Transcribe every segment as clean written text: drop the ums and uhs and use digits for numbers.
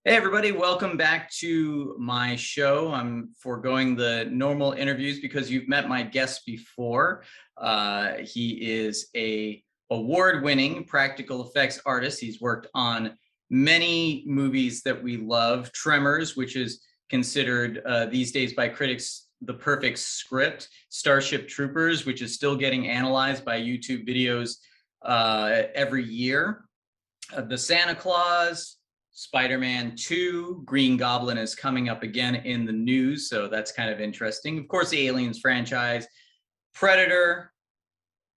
Hey everybody, welcome back to my show. I'm foregoing the normal interviews because you've met my guest before. He is a award-winning practical effects artist. He's worked on many movies that we love. Tremors, which is considered these days by critics the perfect script. Starship Troopers, which is still getting analyzed by YouTube videos every year. The Santa Claus, Spider-Man 2, Green Goblin is coming up again in the news, so that's kind of interesting. Of course, the Aliens franchise, Predator.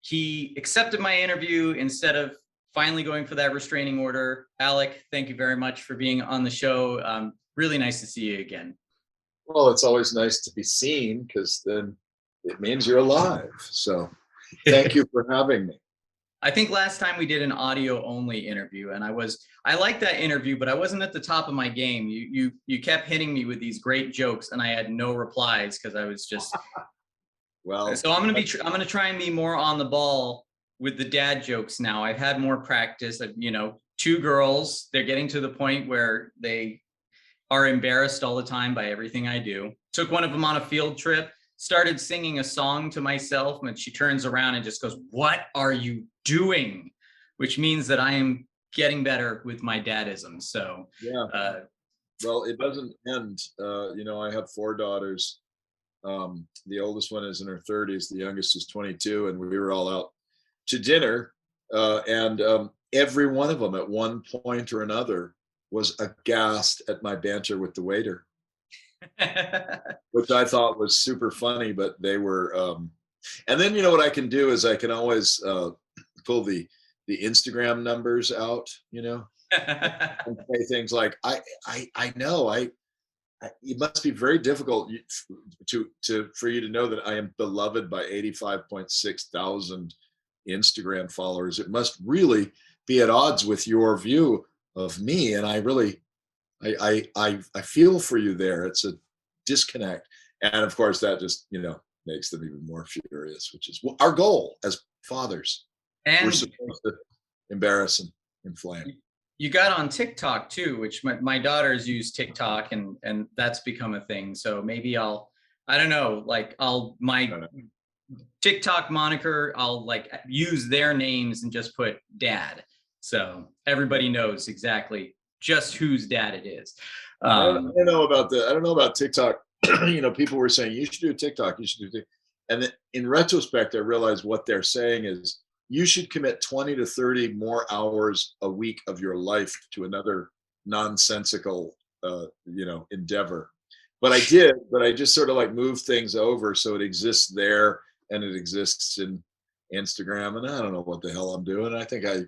He accepted my interview instead of finally going for that restraining order. Alec, thank you very much for being on the show. Really nice to see you again. Well, it's always nice to be seen because then it means you're alive. So thank you for having me. I think last time we did an audio only interview, and I liked that interview, but I wasn't at the top of my game. You kept hitting me with these great jokes, and I had no replies because I was just Well, so I'm gonna try and be more on the ball with the dad jokes now. I've had more practice. Two girls, they're getting to the point where they are embarrassed all the time by everything I do. Took one of them on a field trip, started singing a song to myself, and she turns around and just goes, "What are you doing?" Which means that I am getting better with my dadism. So, yeah. Well, it doesn't end. I have four daughters. The oldest one is in her 30s. The youngest is 22, and we were all out to dinner, and every one of them at one point or another was aghast at my banter with the waiter, which I thought was super funny. But they were, and then what I can do is I can always pull the Instagram numbers out, and say things like, I know it must be very difficult for you to know that I am beloved by 85.6 thousand Instagram followers. It must really be at odds with your view of me, and I really I feel for you there. It's a disconnect, and of course that just makes them even more furious, which is our goal as fathers. We're and supposed to embarrass and inflame. you got on TikTok too, which my daughters use TikTok, and that's become a thing. So maybe I don't know, like my TikTok moniker, I'll like use their names and just put dad. So everybody knows exactly just whose dad it is. I don't know about I don't know about TikTok. People were saying you should do TikTok. You should do TikTok. And then in retrospect, I realized what they're saying is you should commit 20 to 30 more hours a week of your life to another nonsensical, endeavor. But I did. But I just sort of like moved things over so it exists there and it exists in Instagram. And I don't know what the hell I'm doing. I think I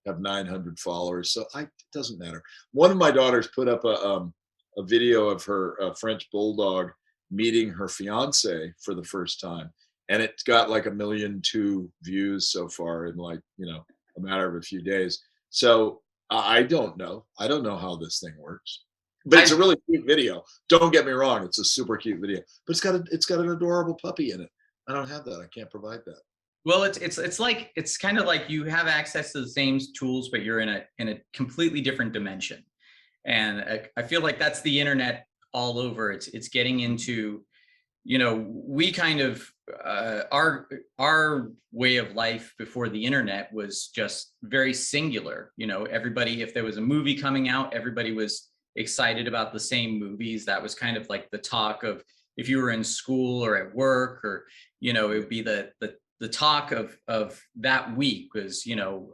have 900 followers, so it doesn't matter. One of my daughters put up a video of her French bulldog meeting her fiance for the first time, and it's got like 1,000,002 views so far in like a matter of a few days. So I don't know. I don't know how this thing works, but it's a really cute video. Don't get me wrong; it's a super cute video, but it's got an adorable puppy in it. I don't have that. I can't provide that. Well, it's kind of like you have access to the same tools, but you're in a completely different dimension. And I feel like that's the internet all over. It's getting into, we kind of our way of life before the internet was just very singular. Everybody, if there was a movie coming out, everybody was excited about the same movies. That was kind of like the talk of if you were in school or at work, or it would be the talk of that week was,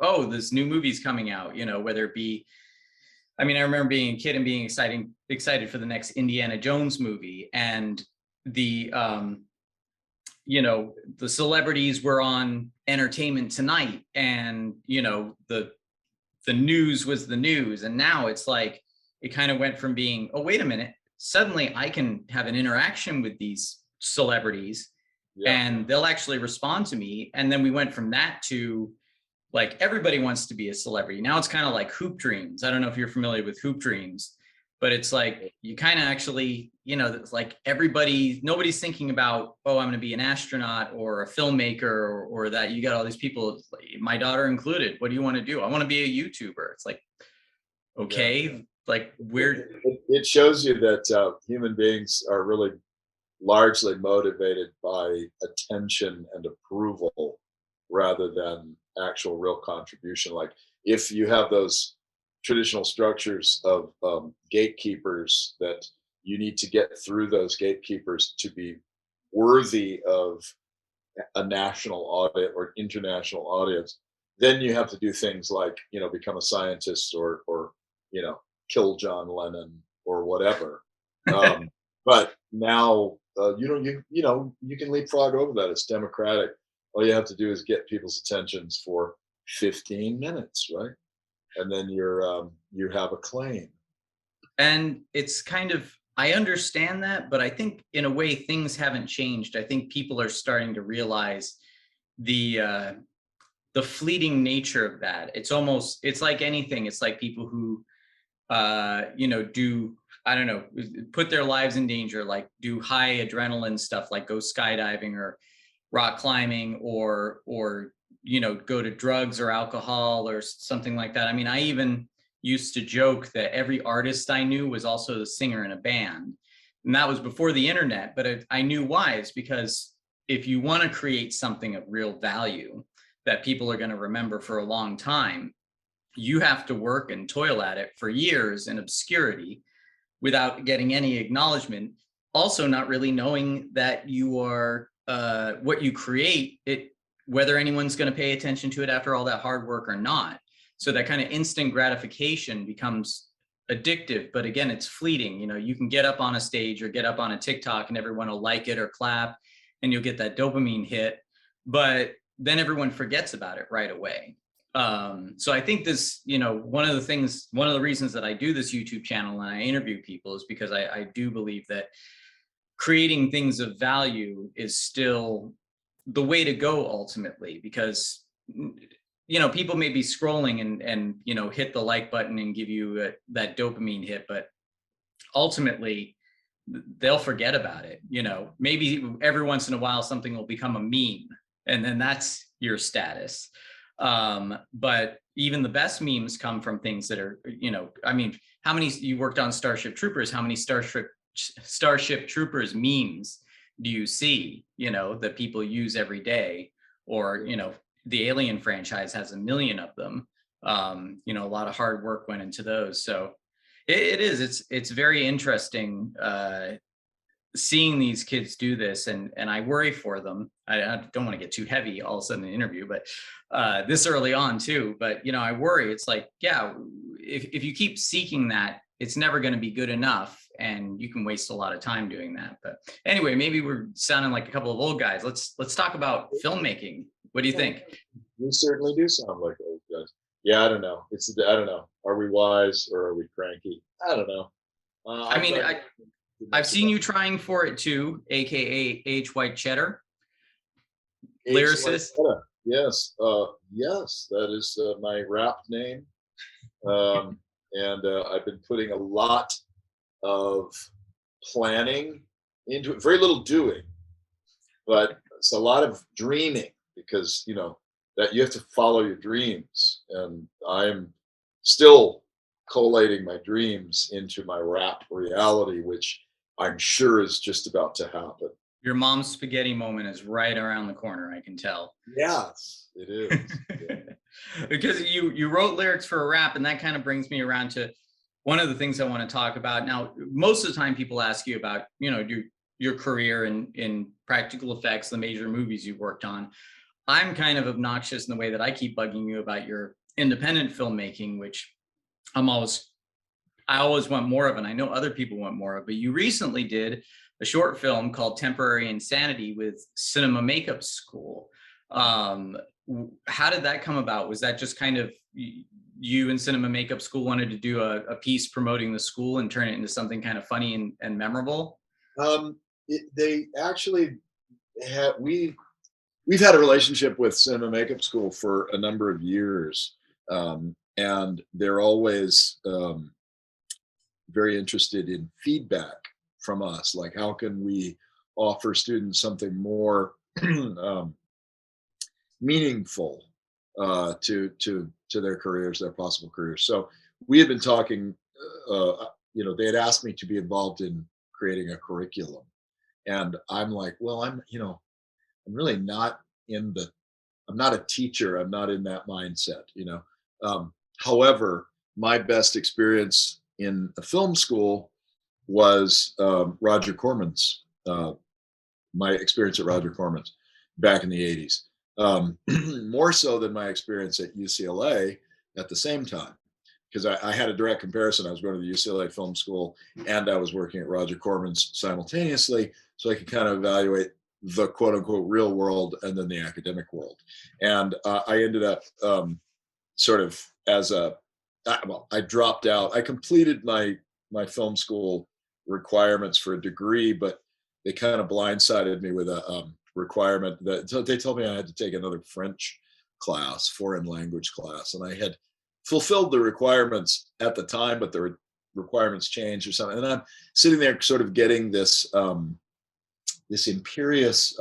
oh, this new movie's coming out, whether it be, I remember being a kid and being excited for the next Indiana Jones movie, and the the celebrities were on Entertainment Tonight, and the news was the news. And now it's like it kind of went from being, oh, wait a minute, suddenly I can have an interaction with these celebrities, and they'll actually respond to me. And then we went from that to like everybody wants to be a celebrity. Now it's kind of like hoop dreams. I don't know if you're familiar with hoop dreams, but it's like you kind of actually, it's like nobody's thinking about, oh, I'm going to be an astronaut or a filmmaker or that. You got all these people, my daughter included. What do you want to do? I want to be a YouTuber. It's like, okay, Like we're It shows you that human beings are really largely motivated by attention and approval rather than actual real contribution. Like if you have those traditional structures of gatekeepers that you need to get through those gatekeepers to be worthy of a national audit or international audience, then you have to do things like, become a scientist or kill John Lennon or whatever. But now you can leapfrog over that. It's democratic. All you have to do is get people's attentions for 15 minutes, right? And then you have a claim. and it's kind of, I understand that, but I think in a way things haven't changed. I think people are starting to realize the the fleeting nature of that. It's like anything. It's like people who do, I don't know, put their lives in danger, like do high adrenaline stuff, like go skydiving or rock climbing or go to drugs or alcohol or something like that. I mean, I even used to joke that every artist I knew was also the singer in a band, and that was before the internet. But I knew why. It's because if you want to create something of real value that people are going to remember for a long time, you have to work and toil at it for years in obscurity without getting any acknowledgement. Also, not really knowing that you are what you create, whether anyone's going to pay attention to it after all that hard work or not. So that kind of instant gratification becomes addictive. But again, it's fleeting. You can get up on a stage or get up on a TikTok and everyone will like it or clap and you'll get that dopamine hit. But then everyone forgets about it right away. So I think this, one of the reasons that I do this YouTube channel and I interview people is because I do believe that creating things of value is still the way to go ultimately, because people may be scrolling and hit the like button and give you that dopamine hit, but ultimately they'll forget about it. Maybe every once in a while something will become a meme and then that's your status. But even the best memes come from things that are, I mean, how many, you worked on Starship Troopers, how many Starship Troopers memes do you see, that people use every day? Or, the Alien franchise has 1 million of them. A lot of hard work went into those. So it's very interesting, seeing these kids do this, and I worry for them. I don't want to get too heavy all of a sudden in an interview, but this early on too. But I worry. It's like, yeah, if you keep seeking that, it's never going to be good enough, and you can waste a lot of time doing that. But anyway, maybe we're sounding like a couple of old guys. Let's talk about filmmaking. What do you think? We certainly do sound like old guys. Yeah, I don't know. I don't know. Are we wise or are we cranky? I don't know. I mean, I've seen you trying for it too, aka H. White Cheddar, lyricist. Yes, yes, that is my rap name, and I've been putting a lot of planning into it. Very little doing, but it's a lot of dreaming because that you have to follow your dreams, and I'm still collating my dreams into my rap reality, which I'm sure is just about to happen. Your mom's spaghetti moment is right around the corner, I can tell. Yes, it is. Yeah. Because you wrote lyrics for a rap, and that kind of brings me around to one of the things I want to talk about. Now, most of the time people ask you about, your career in practical effects, the major movies you've worked on. I'm kind of obnoxious in the way that I keep bugging you about your independent filmmaking, which I always want more of, and I know other people want more of. But you recently did a short film called Temporary Insanity with Cinema Makeup School. How did that come about? Was that just kind of you and Cinema Makeup School wanted to do a piece promoting the school and turn it into something kind of funny and memorable? They actually we've had a relationship with Cinema Makeup School for a number of years, and they're always very interested in feedback from us, like how can we offer students something more meaningful to their careers, their possible careers. So we had been talking they had asked me to be involved in creating a curriculum, and I'm like, well, I'm really not in the. I'm not a teacher. I'm not in that mindset. However, my best experience in a film school was Roger Corman's. My experience at Roger Corman's back in the 80s, more so than my experience at UCLA at the same time, because I had a direct comparison. I was going to the UCLA Film School and I was working at Roger Corman's simultaneously, so I could kind of evaluate the quote unquote real world and then the academic world. And I ended up sort of I dropped out. I completed my film school requirements for a degree, but they kind of blindsided me with a requirement that so they told me I had to take another French class, foreign language class, and I had fulfilled the requirements at the time, but the requirements changed or something. And I'm sitting there, sort of getting this this imperious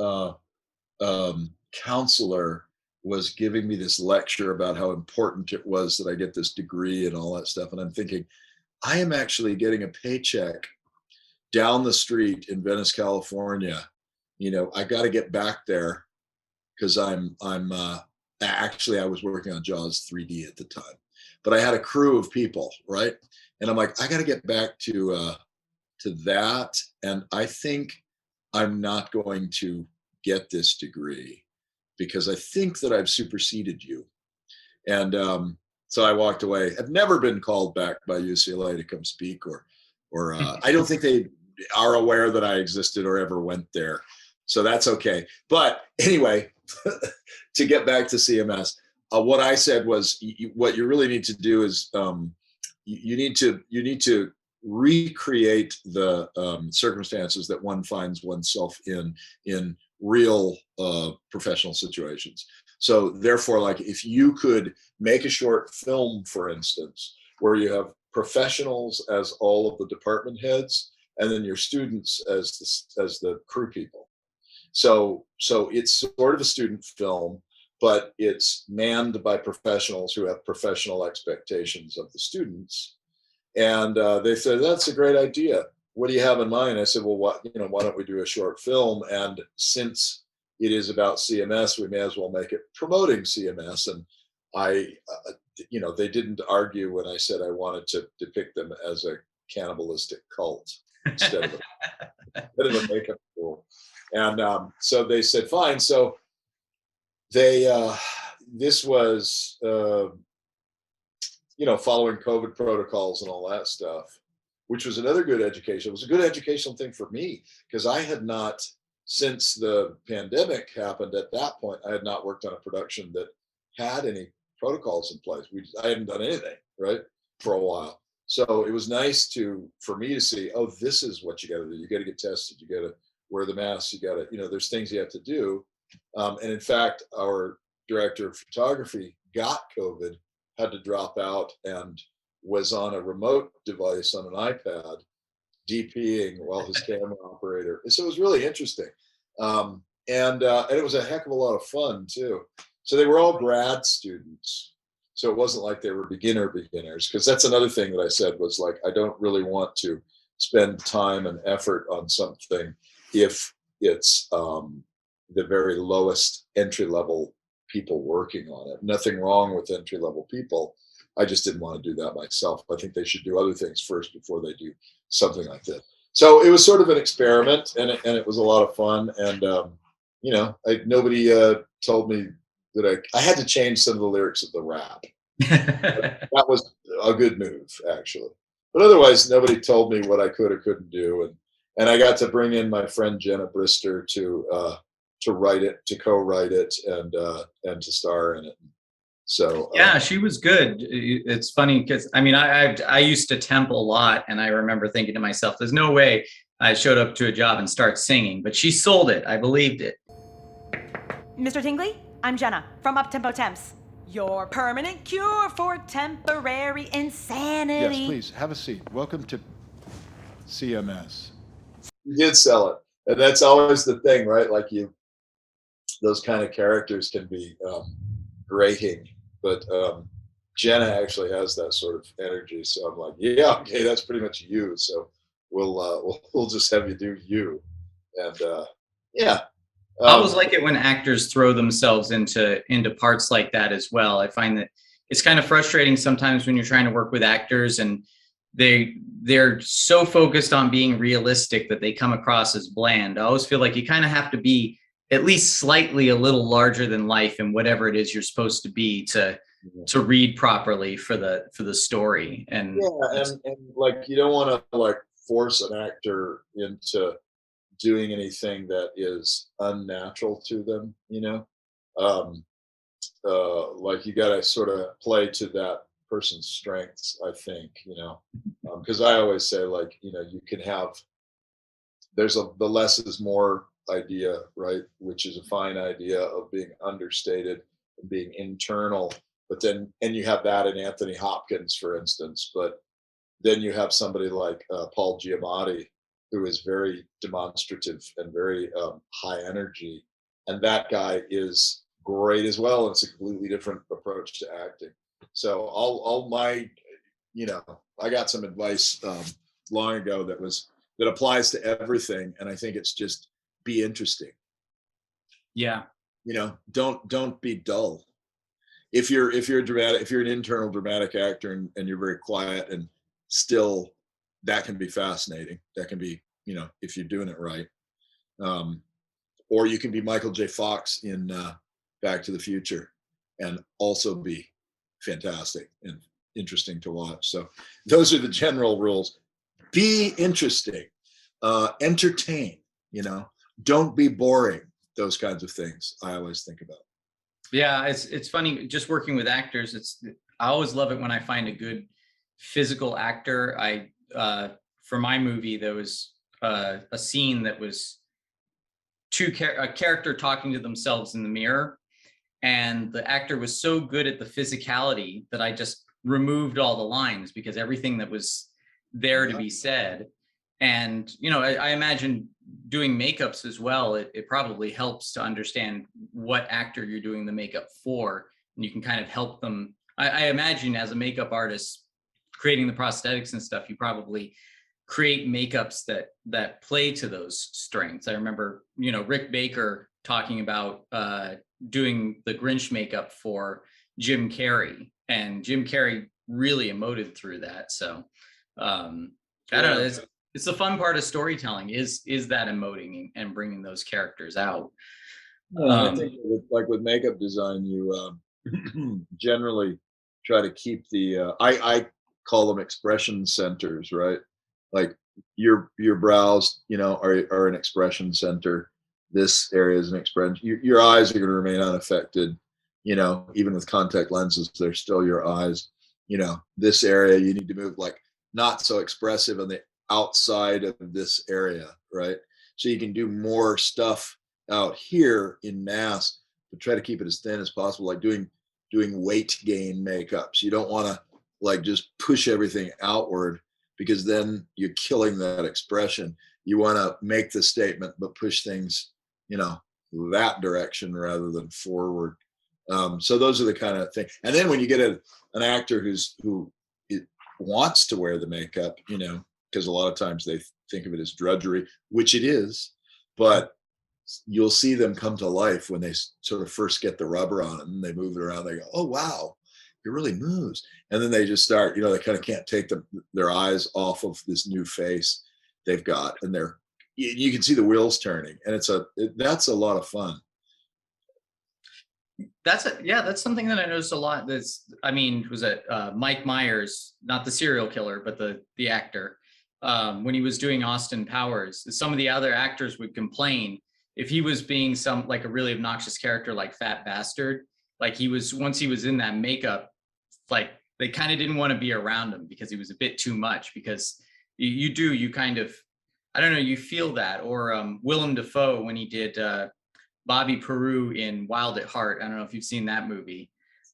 counselor was giving me this lecture about how important it was that I get this degree and all that stuff. And I'm thinking, I am actually getting a paycheck down the street in Venice, California. I got to get back there because I'm actually I was working on Jaws 3D at the time, but I had a crew of people, right? And I'm like, I got to get back to that, and I think I'm not going to get this degree because I think that I've superseded you. And so I walked away. I've never been called back by UCLA to come speak, or I don't think they are aware that I existed or ever went there. So that's okay. But anyway, to get back to CMS, what I said was, what you really need to do is you need to recreate the circumstances that one finds oneself in real professional situations. So therefore, like if you could make a short film, for instance, where you have professionals as all of the department heads, and then your students as the crew people. So it's sort of a student film, but it's manned by professionals who have professional expectations of the students. And they said, that's a great idea. What do you have in mind? I said, well, why don't we do a short film? And since it is about CMS, we may as well make it promoting CMS. And they didn't argue when I said I wanted to depict them as a cannibalistic cult instead of a makeup school. And so they said, fine. So they, this was, following COVID protocols and all that stuff, which was another good education. It was a good educational thing for me because I had not, since the pandemic happened at that point, I had not worked on a production that had any protocols in place. I hadn't done anything, right, for a while. So it was nice for me to see, oh, this is what you got to do. You got to get tested. You got to wear the mask. You got to, there's things you have to do. And in fact, our director of photography got COVID, had to drop out, and was on a remote device on an iPad, DPing while his camera operator. So it was really interesting. And it was a heck of a lot of fun too. So they were all grad students. So it wasn't like they were beginners, because that's another thing that I said was like, I don't really want to spend time and effort on something if it's the very lowest entry level people working on it. Nothing wrong with entry level people. I just didn't want to do that myself. I think they should do other things first before they do something like this. So it was sort of an experiment, and it was a lot of fun. And nobody told me that I had to change some of the lyrics of the rap. That was a good move, actually. But otherwise, nobody told me what I could or couldn't do. And I got to bring in my friend Jenna Brister to write it, to co-write it, and to star in it. So yeah, she was good. It's funny because I used to temp a lot, and I remember thinking to myself, "There's no way I showed up to a job and start singing." But she sold it. I believed it. Mr. Tingley, I'm Jenna from Uptempo Temps. Your permanent cure for temporary insanity. yes, please have a seat. Welcome to CMS. You did sell it, and that's always the thing, right? Like those kind of characters can be grating, but Jenna actually has that sort of energy. So I'm like, yeah, okay, that's pretty much you. So we'll just have you do you. And yeah. I always like it when actors throw themselves into parts like that as well. I find that it's kind of frustrating sometimes when you're trying to work with actors and they're so focused on being realistic that they come across as bland. I always feel like you kind of have to be at least slightly a little larger than life in whatever it is you're supposed to be to read properly for the story. And yeah, and like you don't want to like force an actor into doing anything that is unnatural to them, you know. Like you got to sort of play to that person's strengths, I think, you know, because I always say like, you know, you can have the less is more idea, right? Which is a fine idea of being understated and being internal. But then, and you have that in Anthony Hopkins, for instance. But then you have somebody like Paul Giamatti, who is very demonstrative and very high energy, and that guy is great as well. And it's a completely different approach to acting. So all my, you know, I got some advice long ago that applies to everything, and I think it's just be interesting. yeah, You know, don't be dull. If you're an internal dramatic actor and you're very quiet and still, that can be fascinating. That can be, you know, if you're doing it right. Or you can be Michael J. Fox in Back to the Future and also be fantastic and interesting to watch. So those are the general rules. Be interesting, entertain, you know, don't be boring. Those kinds of things I always think about. yeah. It's funny just working with actors. I always love it when I find a good physical actor. For my movie, there was a scene that was a character talking to themselves in the mirror, and the actor was so good at the physicality that I just removed all the lines because everything that was there to be said. And you know, I imagine doing makeups as well, it probably helps to understand what actor you're doing the makeup for, and you can kind of help them. I imagine as a makeup artist creating the prosthetics and stuff, you probably create makeups that play to those strengths. I remember, you know, Rick Baker talking about doing the Grinch makeup for Jim Carrey, and Jim Carrey really emoted through that. So I don't know. It's the fun part of storytelling is that emoting and bringing those characters out. I think like with makeup design, you generally try to keep the I call them expression centers, right? Like your brows, you know, are an expression center. This area is an expression. Your eyes are going to remain unaffected, you know, even with contact lenses, they're still your eyes. You know, this area you need to move like not so expressive on the outside of this area, right? So you can do more stuff out here in mass, but try to keep it as thin as possible, like doing weight gain makeups. You don't want to like just push everything outward because then you're killing that expression. You want to make the statement, but push things, you know, that direction rather than forward. So those are the kind of things. And then when you get an actor who wants to wear the makeup, you know, because a lot of times they think of it as drudgery, which it is, but you'll see them come to life when they sort of first get the rubber on them and they move it around. They go, oh, wow, it really moves. And then they just start, you know, they kind of can't take their eyes off of this new face they've got. And you can see the wheels turning, and that's a lot of fun. That's something that I noticed a lot. Was it Mike Myers, not the serial killer, but the actor, when he was doing Austin Powers, some of the other actors would complain if he was being like a really obnoxious character like Fat Bastard, like once he was in that makeup, like they kind of didn't want to be around him because he was a bit too much, because you kind of, I don't know, you feel that. Or Willem Dafoe when he did Bobby Peru in Wild at Heart. I don't know if you've seen that movie,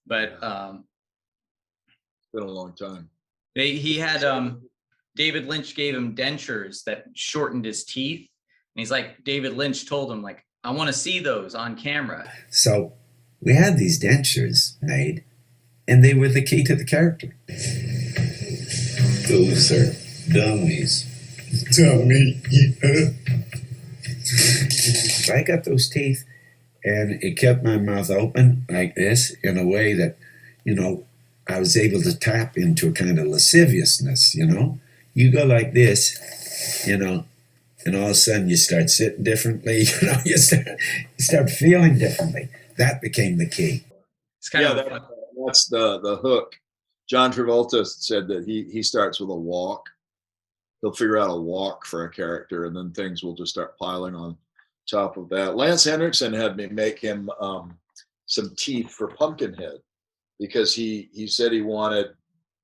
but it's been a long time. He had David Lynch gave him dentures that shortened his teeth, and he's like, David Lynch told him, like, I want to see those on camera. So we had these dentures made, and they were the key to the character. Those are dummies. Dummy. I got those teeth, and it kept my mouth open like this in a way that, you know, I was able to tap into a kind of lasciviousness, you know. You go like this, you know, and all of a sudden you start sitting differently, you know, you start feeling differently. That became the key. It's kind of that's the hook. John Travolta said that he starts with a walk. He'll figure out a walk for a character, and then things will just start piling on top of that. Lance Henriksen had me make him some teeth for Pumpkinhead, because he said he wanted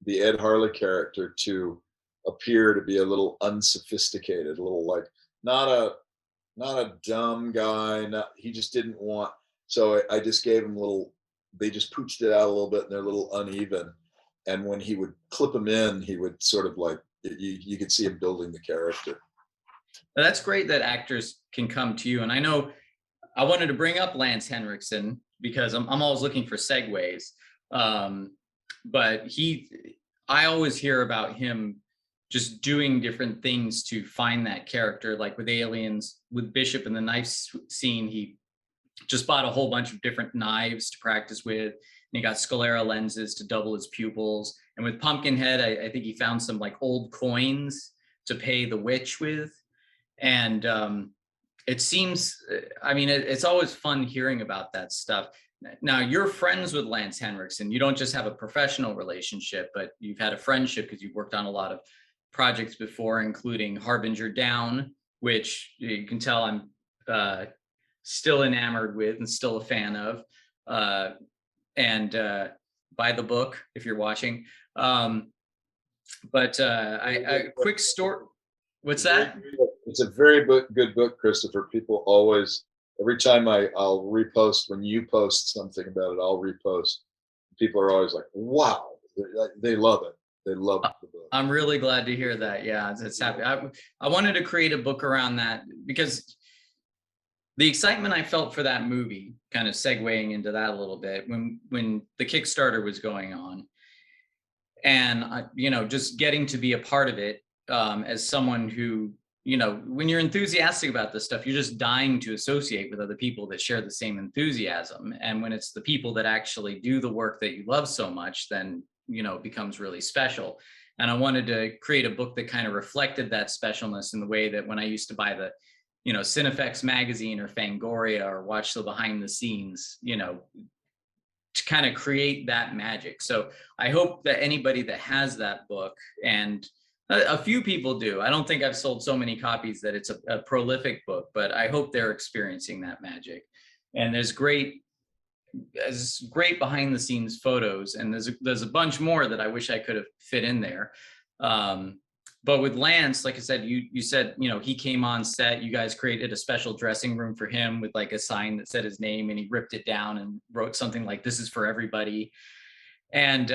the Ed Harley character to appear to be a little unsophisticated, a little like not a dumb guy. He just didn't want. So I just gave him they just pooched it out a little bit, and they're a little uneven. And when he would clip them in, he would sort of like, you could see him building the character. That's great that actors can come to you. And I know I wanted to bring up Lance Henriksen because I'm always looking for segues. But I always hear about him just doing different things to find that character, like with Aliens, with Bishop in the knife scene, he just bought a whole bunch of different knives to practice with. And he got sclera lenses to double his pupils. And with Pumpkinhead, I think he found some like old coins to pay the witch with. And it seems, I mean, it's always fun hearing about that stuff. Now, you're friends with Lance Henriksen. You don't just have a professional relationship, but you've had a friendship because you've worked on a lot of projects before, including Harbinger Down, which you can tell I'm still enamored with and still a fan of. And buy the book if you're watching. But quick story. What's that? It's a very good book, Christopher. People always, every time I'll repost, when you post something about it, I'll repost. People are always like, wow, they love it. They love the book. I'm really glad to hear that. Yeah, it's happy. I wanted to create a book around that because the excitement I felt for that movie, kind of segueing into that a little bit, when the Kickstarter was going on, and just getting to be a part of it as someone who, when you're enthusiastic about this stuff, you're just dying to associate with other people that share the same enthusiasm. And when it's the people that actually do the work that you love so much, then it becomes really special. And I wanted to create a book that kind of reflected that specialness in the way that when I used to buy the Cinefex magazine or Fangoria or watch the behind the scenes, to kind of create that magic. So I hope that anybody that has that book, and a few people do, I don't think I've sold so many copies that it's a prolific book, but I hope they're experiencing that magic. And there's great behind the scenes photos, and there's a bunch more that I wish I could have fit in there. But with Lance, like I said, you said, he came on set, you guys created a special dressing room for him with like a sign that said his name, and he ripped it down and wrote something like, "This is for everybody." And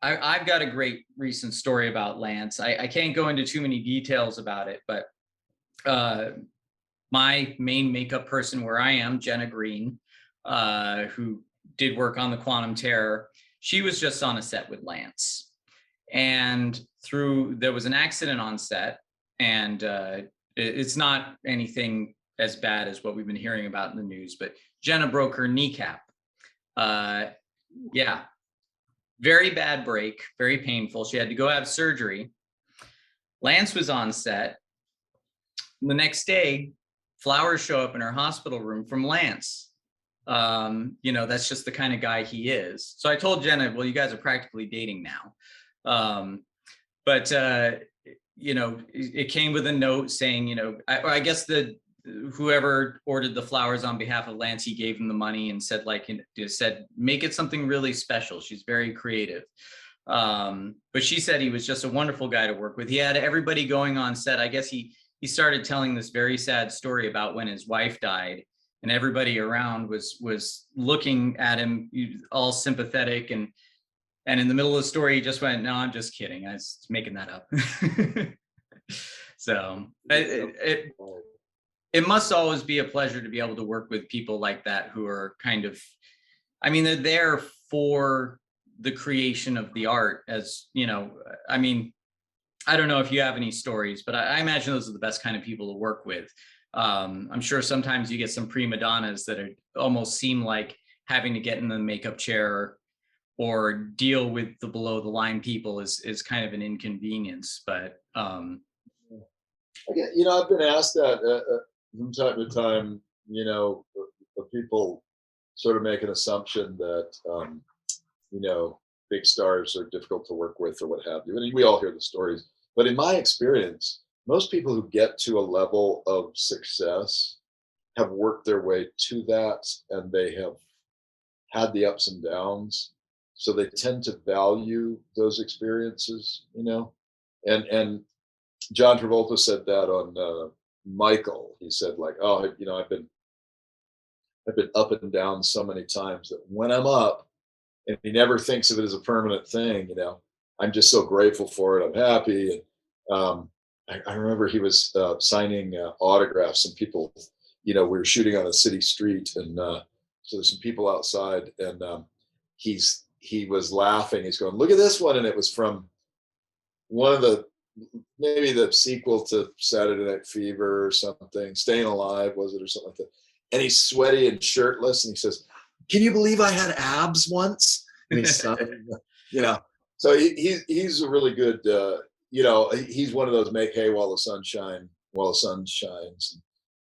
I've got a great recent story about Lance. I can't go into too many details about it, but my main makeup person where I am, Jenna Green, who did work on the Quantum Terror, she was just on a set with Lance. And there was an accident on set, and it's not anything as bad as what we've been hearing about in the news, but Jenna broke her kneecap. Yeah, very bad break, very painful. She had to go have surgery. Lance was on set. The next day, flowers show up in her hospital room from Lance. That's just the kind of guy he is. So I told Jenna, well, you guys are practically dating now. But it came with a note saying, I guess whoever ordered the flowers on behalf of Lance, he gave him the money and said, make it something really special. She's very creative. But she said he was just a wonderful guy to work with. He had everybody going on set. I guess he started telling this very sad story about when his wife died, and everybody around was looking at him all sympathetic, and in the middle of the story, he just went, "No, I'm just kidding. I was making that up." So it must always be a pleasure to be able to work with people like that who are kind of, they're there for the creation of the art. As you know, I mean, I don't know if you have any stories, but I imagine those are the best kind of people to work with. I'm sure sometimes you get some prima donnas that almost seem like having to get in the makeup chair or deal with the below the line people is kind of an inconvenience. But I've been asked that from time to time. People sort of make an assumption that big stars are difficult to work with or what have you. And we all hear the stories. But in my experience, most people who get to a level of success have worked their way to that, and they have had the ups and downs. So they tend to value those experiences, And John Travolta said that on Michael. He said, like, oh, I've been up and down so many times that when I'm up, and he never thinks of it as a permanent thing, I'm just so grateful for it. I'm happy. And I remember he was signing autographs, and people, we were shooting on a city street, and so there's some people outside, and he was laughing. He's going, look at this one. And it was from one of maybe the sequel to Saturday Night Fever or something, Staying Alive, was it, or something like that. And he's sweaty and shirtless, and he says, can you believe I had abs once? And he's so he's a really good, he's one of those make hay while the sun shines,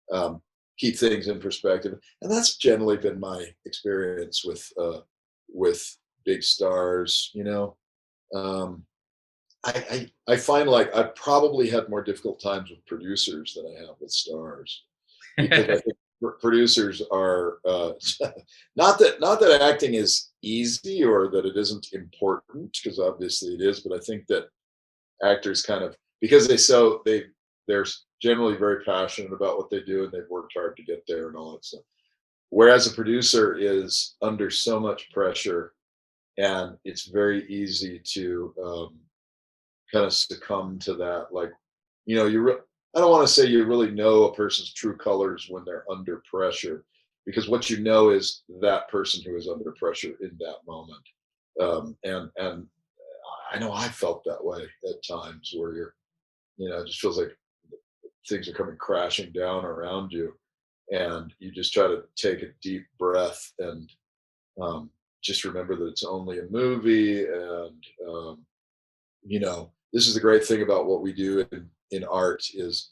and keep things in perspective. And that's generally been my experience with big stars. I find like I've probably had more difficult times with producers than I have with stars, because I think producers are not that acting is easy or that it isn't important, because obviously it is, but I think that actors kind of, because they're generally very passionate about what they do, and they've worked hard to get there and all that stuff, whereas a producer is under so much pressure, and it's very easy to kind of succumb to that. Like, I don't want to say you really know a person's true colors when they're under pressure, because what you know is that person who is under pressure in that moment. And I know I felt that way at times, where it just feels like things are coming crashing down around you, and you just try to take a deep breath and just remember that it's only a movie. And this is the great thing about what we do in art, is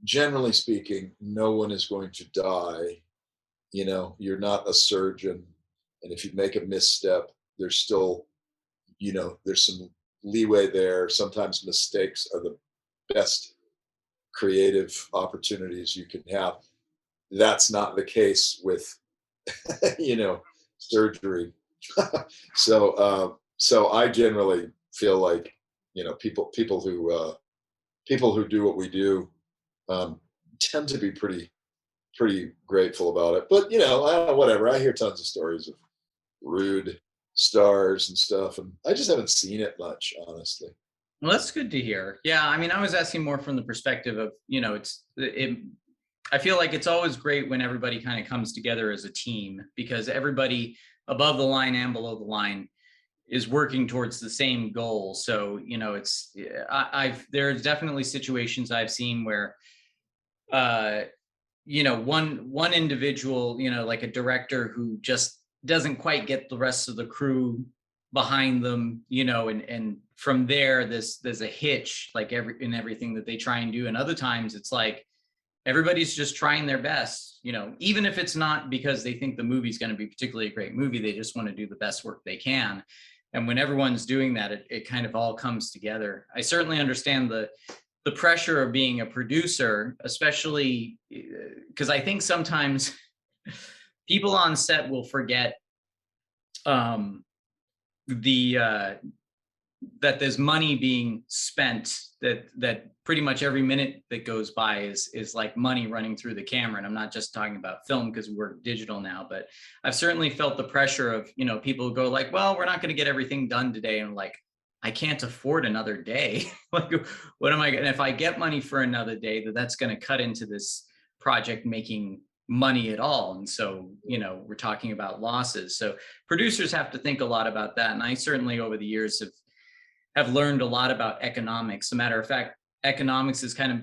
generally speaking, no one is going to die. You're not a surgeon, and if you make a misstep, there's still, there's some leeway there. Sometimes mistakes are the best creative opportunities you can have. That's not the case with surgery. So I generally feel like, people who do what we do tend to be pretty grateful about it. But whatever. I hear tons of stories of rude stars and stuff, and I just haven't seen it much, honestly. Well, that's good to hear. Yeah, I mean, I was asking more from the perspective of, I feel like it's always great when everybody kind of comes together as a team, because everybody above the line and below the line is working towards the same goal. So, there's definitely situations I've seen where, one individual, like a director who just doesn't quite get the rest of the crew behind them, and from there, there's a hitch, like in everything that they try and do. And other times it's like, everybody's just trying their best, even if it's not because they think the movie's going to be particularly a great movie, they just want to do the best work they can. And when everyone's doing that, it kind of all comes together. I certainly understand the pressure of being a producer, especially because I think sometimes people on set will forget that there's money being spent, that pretty much every minute that goes by is like money running through the camera. And I'm not just talking about film, because we're digital now, but I've certainly felt the pressure of, people who go like, well, we're not going to get everything done today. And like, I can't afford another day. Like, what am I going to, if I get money for another day, that's going to cut into this project making money at all. And so, we're talking about losses. So producers have to think a lot about that. And I certainly over the years have learned a lot about economics. As a matter of fact, economics has kind of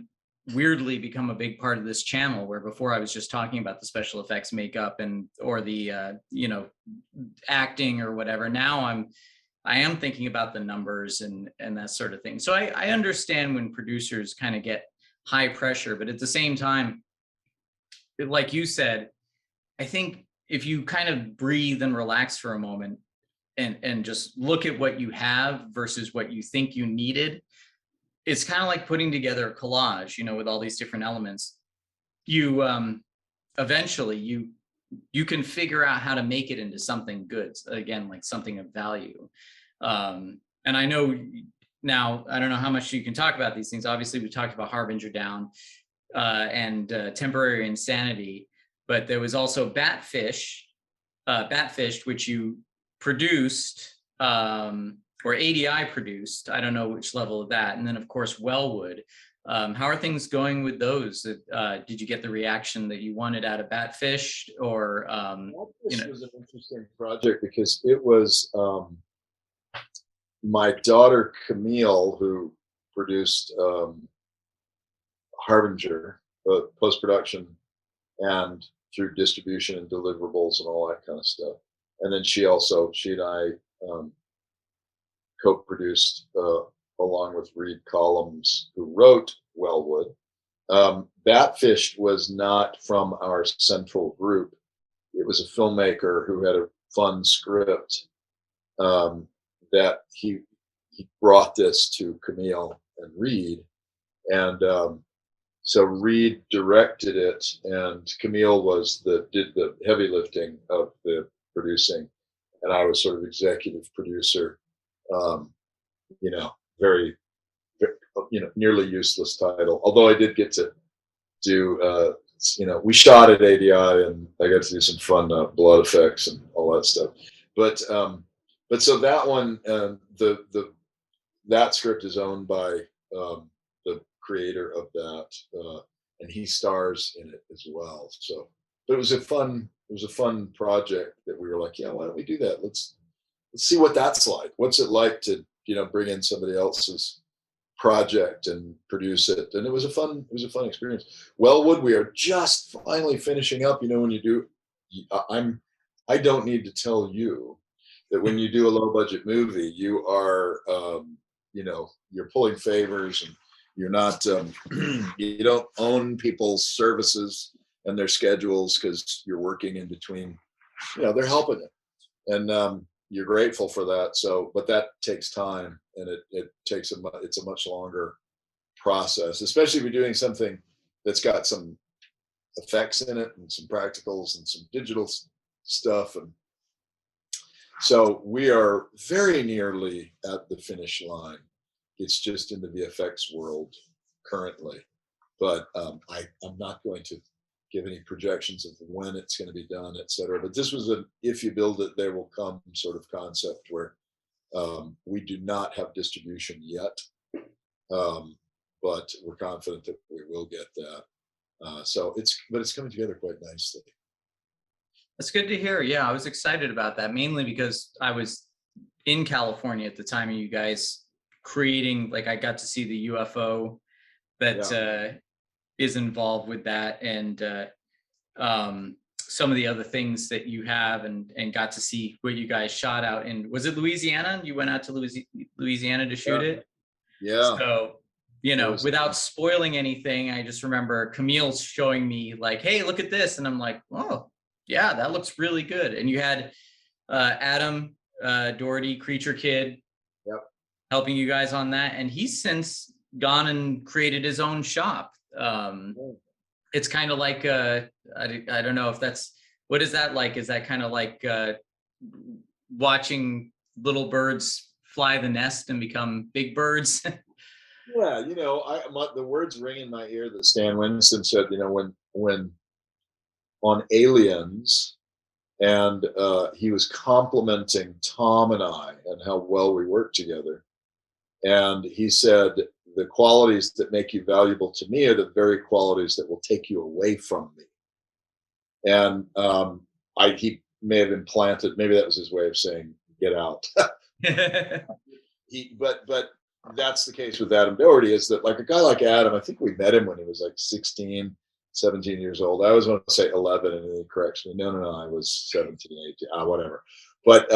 weirdly become a big part of this channel, where before I was just talking about the special effects, makeup, or the acting or whatever. Now I am thinking about the numbers and that sort of thing. So I understand when producers kind of get high pressure, but at the same time, like you said, I think if you kind of breathe and relax for a moment and just look at what you have versus what you think you needed, it's kind of like putting together a collage, with all these different elements. You eventually you can figure out how to make it into something good, again, like something of value. And I know now, I don't know how much you can talk about these things. Obviously, we talked about Harbinger Down and Temporary Insanity, but there was also Batfished, which you produced, or ADI produced. I don't know which level of that. And then, of course, Wellwood. How are things going with those? Did you get the reaction that you wanted out of Batfished, or Batfished was an interesting project because it was my daughter Camille who produced Harbinger, post-production, and through distribution and deliverables and all that kind of stuff. And then she and I co-produced along with Reed Collins, who wrote Wellwood. Batfished was not from our central group. It was a filmmaker who had a fun script that he brought this to Camille and Reed. And so Reed directed it, and Camille did the heavy lifting of the producing, and I was sort of executive producer. Very, nearly useless title. Although I did get to do, we shot at ADI, and I got to do some fun blood effects and all that stuff. But so that one, that script is owned by the creator of that, and he stars in it as well. So, but it was a fun project that we were like, yeah, why don't we do that? Let's see what that's like. What's it like to bring in somebody else's project and produce it? And it was a fun experience. Wellwood, we are just finally finishing up. When you do, I don't need to tell you that when you do a low budget movie, you are you're pulling favors, and you're not you don't own people's services and their schedules because you're working in between. They're helping it, and you're grateful for that. So, but that takes time, and it's a much longer process, especially if you're doing something that's got some effects in it and some practicals and some digital stuff. And so we are very nearly at the finish line. It's just in the VFX world currently, but I'm not going to give any projections of when it's going to be done, et cetera. But this was if you build it, they will come sort of concept where we do not have distribution yet, but we're confident that we will get that. So it's coming together quite nicely. That's good to hear. Yeah, I was excited about that, mainly because I was in California at the time of you guys creating, like, I got to see the UFO that is involved with that, and some of the other things that you have, and got to see what you guys shot out in. Was it Louisiana? You went out to Louisiana to shoot it? Yeah. So, without spoiling anything, I just remember Camille showing me, like, hey, look at this. And I'm like, oh, yeah, that looks really good. And you had Adam Doherty, Creature Kid, helping you guys on that. And he's since gone and created his own shop. It's kind of like, I don't know if what is that like? Is that kind of like watching little birds fly the nest and become big birds? Yeah, the words ring in my ear that Stan Winston said, when on Aliens, and he was complimenting Tom and I and how well we worked together. And he said, the qualities that make you valuable to me are the very qualities that will take you away from me. And he may have implanted, maybe that was his way of saying get out. But that's the case with Adam Doherty, is that like a guy like Adam, I think we met him when he was like 16, 17 years old. I always want to say 11, and he corrects me. No, I was 17, 18, whatever. But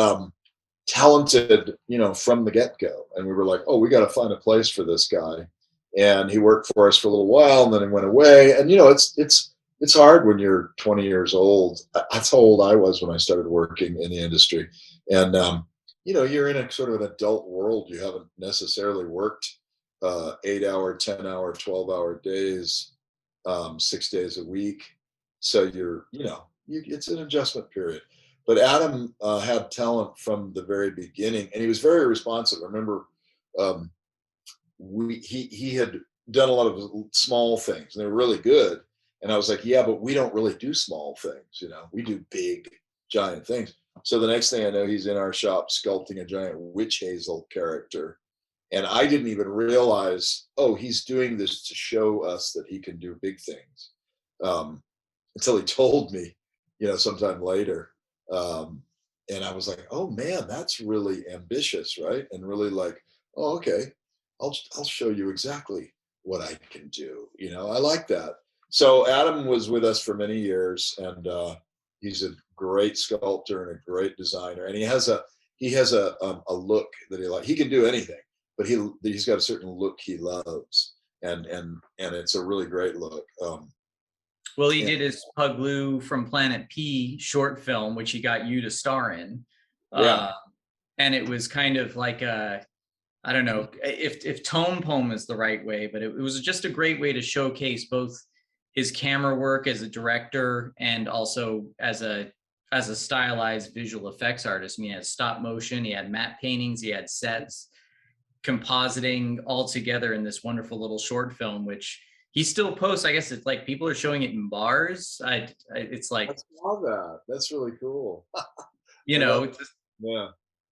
talented, from the get-go. And we were like, oh, we got to find a place for this guy. And he worked for us for a little while, and then he went away. And it's hard when you're 20 years old. That's how old I was when I started working in the industry. And you're in a sort of an adult world. You haven't necessarily worked 8-hour, 10-hour, 12-hour days, 6 days a week. So it's an adjustment period. But Adam had talent from the very beginning, and he was very responsive. I remember he had done a lot of small things, and they were really good. And I was like, yeah, but we don't really do small things. We do big, giant things. So the next thing I know, he's in our shop sculpting a giant witch hazel character. And I didn't even realize, oh, he's doing this to show us that he can do big things. Until he told me, sometime later. And I was like, oh man, that's really ambitious, right? And really like, oh, okay, I'll show you exactly what I can do. I like that. So Adam was with us for many years, and he's a great sculptor and a great designer. And he has a look that he likes. He can do anything, but he's got a certain look he loves, and it's a really great look. Well, he did his Puglu from Planet P short film, which he got you to star in. Yeah. And it was kind of like I don't know if tone poem is the right way, but it was just a great way to showcase both his camera work as a director and also as a stylized visual effects artist. I mean, he had stop motion, he had matte paintings, he had sets, compositing all together in this wonderful little short film, which he still posts. I guess it's like people are showing it in bars. It's like, I love that. That's really cool. Yeah.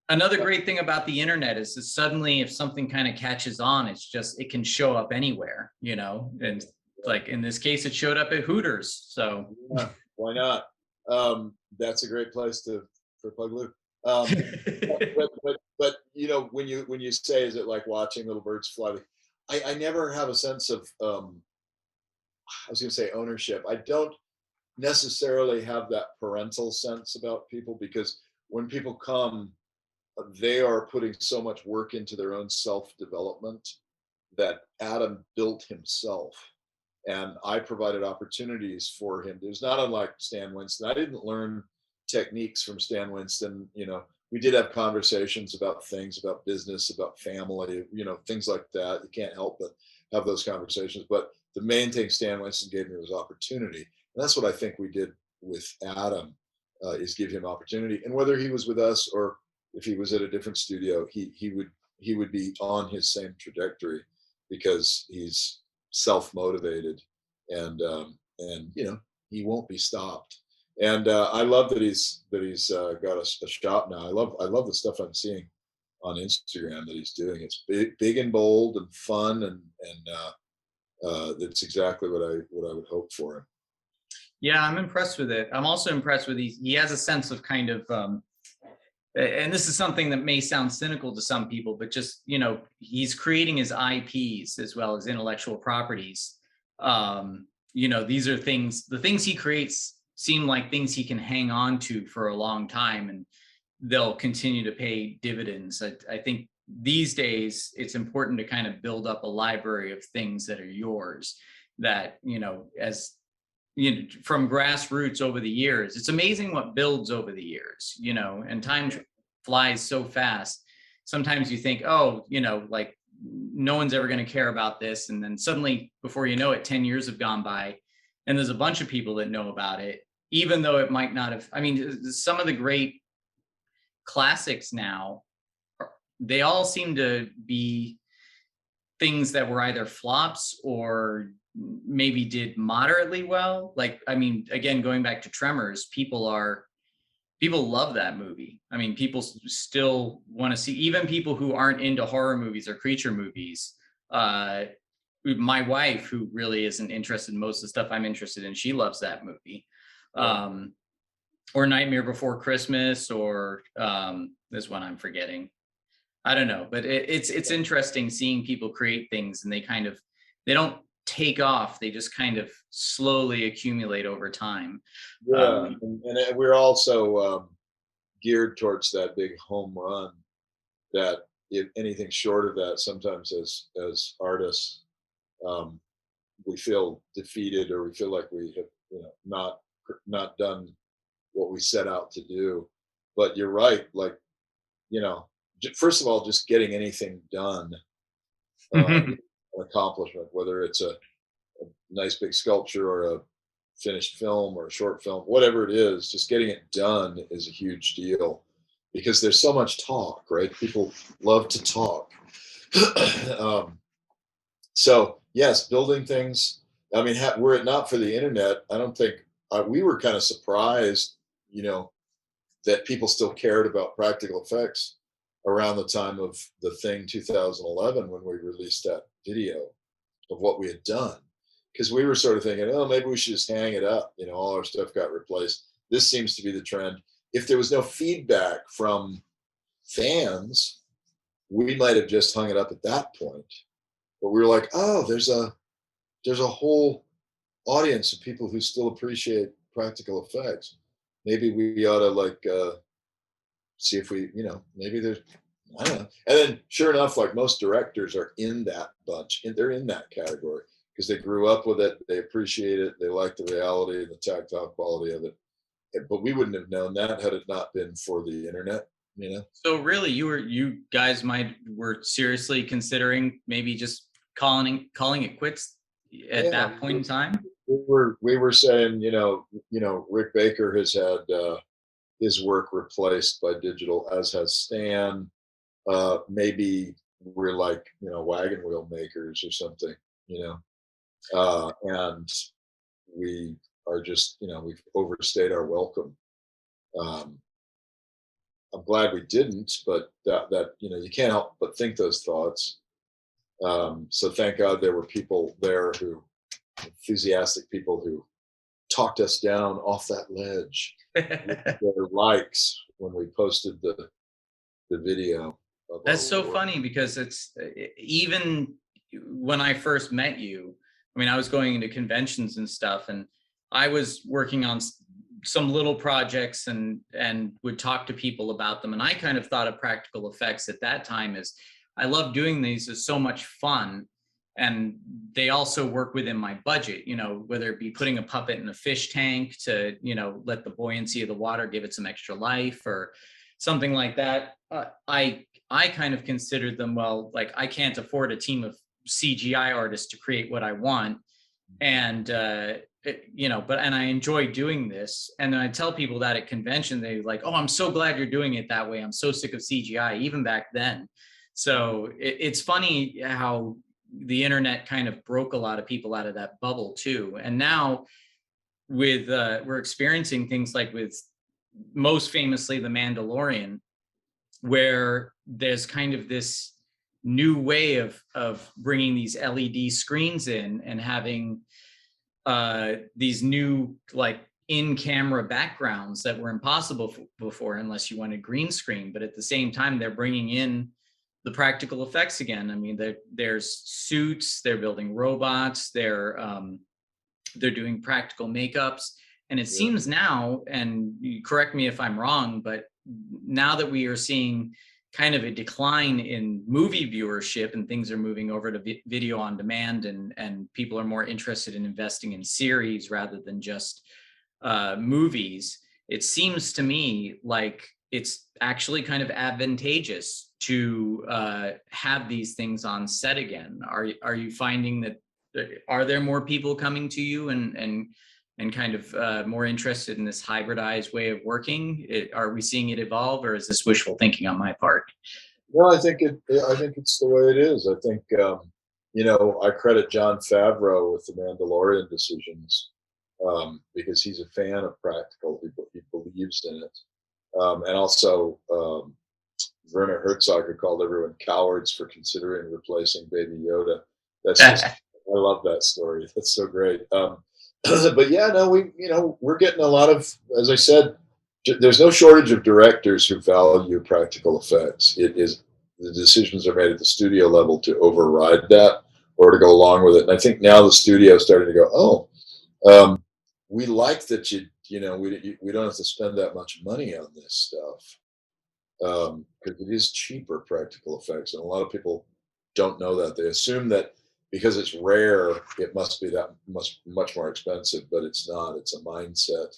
Another great thing about the internet is that suddenly if something kind of catches on, it can show up anywhere, and like in this case, it showed up at Hooters. So yeah, why not? That's a great place for Puglu. But when you say, is it like watching little birds fly? I never have a sense of I was going to say ownership. I don't necessarily have that parental sense about people, because when people come, they are putting so much work into their own self-development that Adam built himself. And I provided opportunities for him. It was not unlike Stan Winston. I didn't learn techniques from Stan Winston. We did have conversations about things, about business, about family, things like that. You can't help but have those conversations. But the main thing Stan Winston gave me was opportunity. And that's what I think we did with Adam, is give him opportunity. And whether he was with us or if he was at a different studio, he would be on his same trajectory, because he's self-motivated, and he won't be stopped. And I love that he's got a shop now. I love the stuff I'm seeing on Instagram that he's doing. It's big and bold and fun, and that's exactly what I would hope for him. Yeah, I'm impressed with it. I'm also impressed with he has a sense of kind of and this is something that may sound cynical to some people, but just, he's creating his IPs as well as intellectual properties. These are the things he creates seem like things he can hang on to for a long time, and they'll continue to pay dividends. I think these days it's important to kind of build up a library of things that are yours, that, from grassroots over the years. It's amazing what builds over the years, and time flies so fast. Sometimes you think, oh, like no one's ever going to care about this. And then suddenly, before you know it, 10 years have gone by and there's a bunch of people that know about it, even though it might not have. I mean, some of the great classics now, they all seem to be things that were either flops or maybe did moderately well. Like, I mean, again, going back to Tremors, people love that movie. I mean, people still want to see, even people who aren't into horror movies or creature movies. My wife, who really isn't interested in most of the stuff I'm interested in, she loves that movie. or Nightmare Before Christmas, or this one I'm forgetting. I don't know, but it's interesting seeing people create things and they don't take off. They just kind of slowly accumulate over time. Yeah, and we're also geared towards that big home run. That if anything short of that, sometimes as artists, we feel defeated, or we feel like we have not done what we set out to do. But you're right, like first of all, just getting anything done, an accomplishment, whether it's a nice big sculpture or a finished film or a short film, whatever it is, just getting it done is a huge deal, because there's so much talk, right? People love to talk. So yes, building things. I mean, were it not for the internet, I don't think we were kind of surprised, that people still cared about practical effects around the time of The Thing 2011, when we released that video of what we had done. Because we were sort of thinking, oh, maybe we should just hang it up. All our stuff got replaced. This seems to be the trend. If there was no feedback from fans, we might have just hung it up at that point. But we were like, oh, there's a whole audience of people who still appreciate practical effects. Maybe we ought to see if we, maybe there's, I don't know. And then sure enough, like most directors are in that bunch, and they're in that category because they grew up with it. They appreciate it. They like the reality and the tactile quality of it. But we wouldn't have known that had it not been for the internet, So really, you guys were seriously considering maybe just calling it quits at that point in time? We were saying, Rick Baker has had his work replaced by digital, as has Stan. Maybe we're like, wagon wheel makers or something, and we are just, we've overstayed our welcome. I'm glad we didn't, but that you can't help but think those thoughts. So thank God there were people there enthusiastic people who talked us down off that ledge with their likes when we posted the video. That's so funny, because it's even when I first met you, I mean, I was going into conventions and stuff, and I was working on some little projects and would talk to people about them. And I kind of thought of practical effects at that time as, I love doing these, it's so much fun. And they also work within my budget, whether it be putting a puppet in a fish tank to, let the buoyancy of the water give it some extra life or something like that. I kind of considered them, well, like I can't afford a team of CGI artists to create what I want. And, and I enjoy doing this. And then I tell people that at convention, they're like, oh, I'm so glad you're doing it that way. I'm so sick of CGI, even back then. So it's funny how the internet kind of broke a lot of people out of that bubble too. And now with, we're experiencing things like with most famously The Mandalorian, where there's kind of this new way of bringing these LED screens in and having these new like in-camera backgrounds that were impossible before unless you wanted green screen. But at the same time, they're bringing in the practical effects again. I mean, there's suits, they're building robots, they're doing practical makeups. And it seems now, and you correct me if I'm wrong, but now that we are seeing kind of a decline in movie viewership and things are moving over to video on demand, and people are more interested in investing in series rather than just movies, it seems to me like it's actually kind of advantageous to have these things on set again. Are you finding that, are there more people coming to you and kind of more interested in this hybridized way of working? Are we seeing it evolve, or is this wishful thinking on my part? No, I think it's the way it is. I think, I credit Jon Favreau with the Mandalorian decisions because he's a fan of practical. He believes in it. And also Werner Herzog, who called everyone cowards for considering replacing Baby Yoda. That's just, I love that story. That's so great. But yeah, no, we're getting a lot of, as I said, there's no shortage of directors who value practical effects. It is the decisions are made at the studio level to override that or to go along with it. And I think now the studio is starting to go, oh, we like that we don't have to spend that much money on this stuff because it is cheaper practical effects, and a lot of people don't know that. They assume that because it's rare, it must be that much more expensive, but it's not. It's a mindset,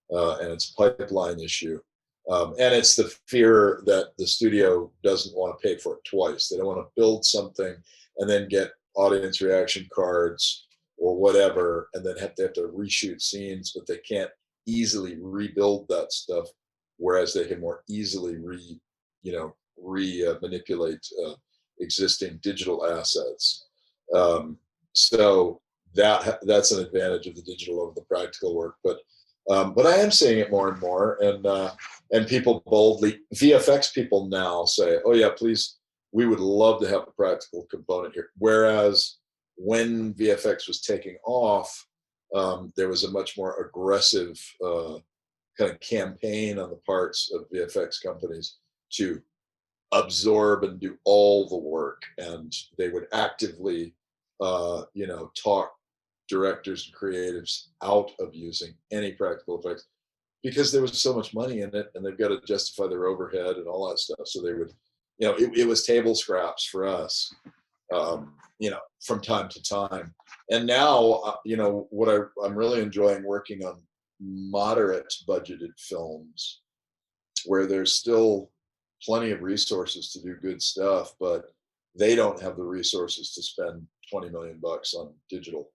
and it's a pipeline issue, and it's the fear that the studio doesn't want to pay for it twice. They don't want to build something and then get audience reaction cards or whatever, and then they have to reshoot scenes, but they can't easily rebuild that stuff, whereas they can more easily manipulate existing digital assets. So that's an advantage of the digital over the practical work. But I am seeing it more and more, and people boldly, VFX people now say, "Oh yeah, please, we would love to have a practical component here." Whereas when VFX was taking off, there was a much more aggressive kind of campaign on the parts of VFX companies to absorb and do all the work, and they would actively, talk directors and creatives out of using any practical effects because there was so much money in it, and they've got to justify their overhead and all that stuff. So they would, it was table scraps for us, from time to time. And now, what I'm really enjoying working on moderate budgeted films where there's still plenty of resources to do good stuff, but they don't have the resources to spend $20 million on digital.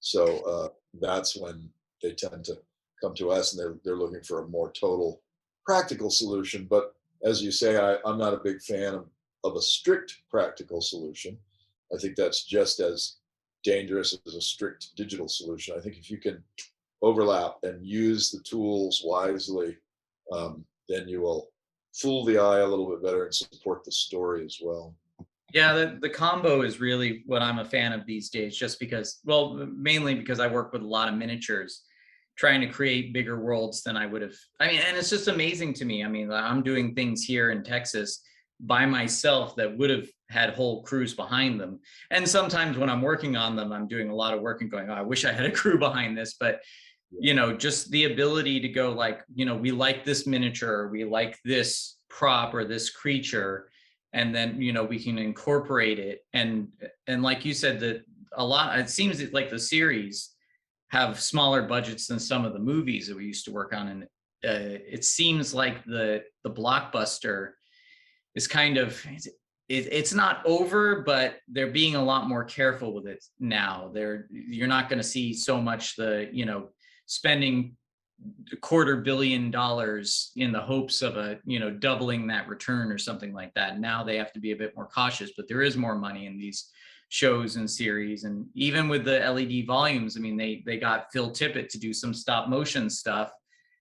So that's when they tend to come to us, and they're looking for a more total practical solution. But as you say, I'm not a big fan of a strict practical solution. I think that's just as dangerous as a strict digital solution. I think if you can overlap and use the tools wisely, then you will fool the eye a little bit better and support the story as well. Yeah, the combo is really what I'm a fan of these days, just because, well, mainly because I work with a lot of miniatures, trying to create bigger worlds than I would have. I mean, and it's just amazing to me. I mean, I'm doing things here in Texas by myself that would have had whole crews behind them. And sometimes when I'm working on them, I'm doing a lot of work and going, oh, I wish I had a crew behind this. But, just the ability to go like, we like this miniature, we like this prop or this creature, and then, we can incorporate it. And like you said, that it seems like the series have smaller budgets than some of the movies that we used to work on. And it seems like the blockbuster is kind of, it's not over, but they're being a lot more careful with it now. You're not going to see so much spending $250 million in the hopes of doubling that return or something like that. Now they have to be a bit more cautious, but there is more money in these shows and series. And even with the LED volumes, I mean, they got Phil Tippett to do some stop motion stuff,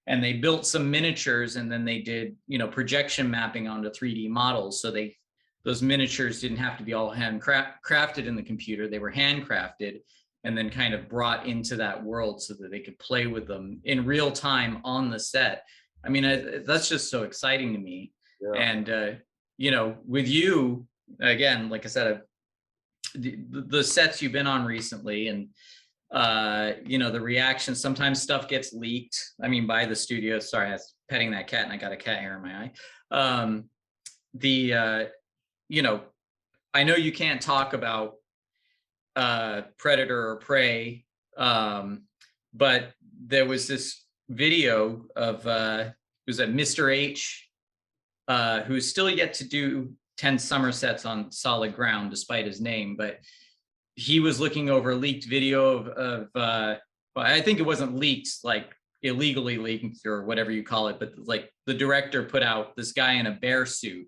and they built some miniatures, and then they did, projection mapping onto 3D models. So those miniatures didn't have to be all crafted in the computer. They were handcrafted and then kind of brought into that world so that they could play with them in real time on the set. I mean, that's just so exciting to me. Yeah. And, with you, again, like I said, the sets you've been on recently, and, the reaction, sometimes stuff gets leaked. I mean, by the studio. Sorry, I was petting that cat and I got a cat hair in my eye. I know you can't talk about Predator or Prey, but there was this video of it was a Mr. H, who's still yet to do 10 Somersets on solid ground despite his name, but he was looking over a leaked video of well, I think it wasn't leaked, like illegally leaked or whatever you call it, but like the director put out this guy in a bear suit.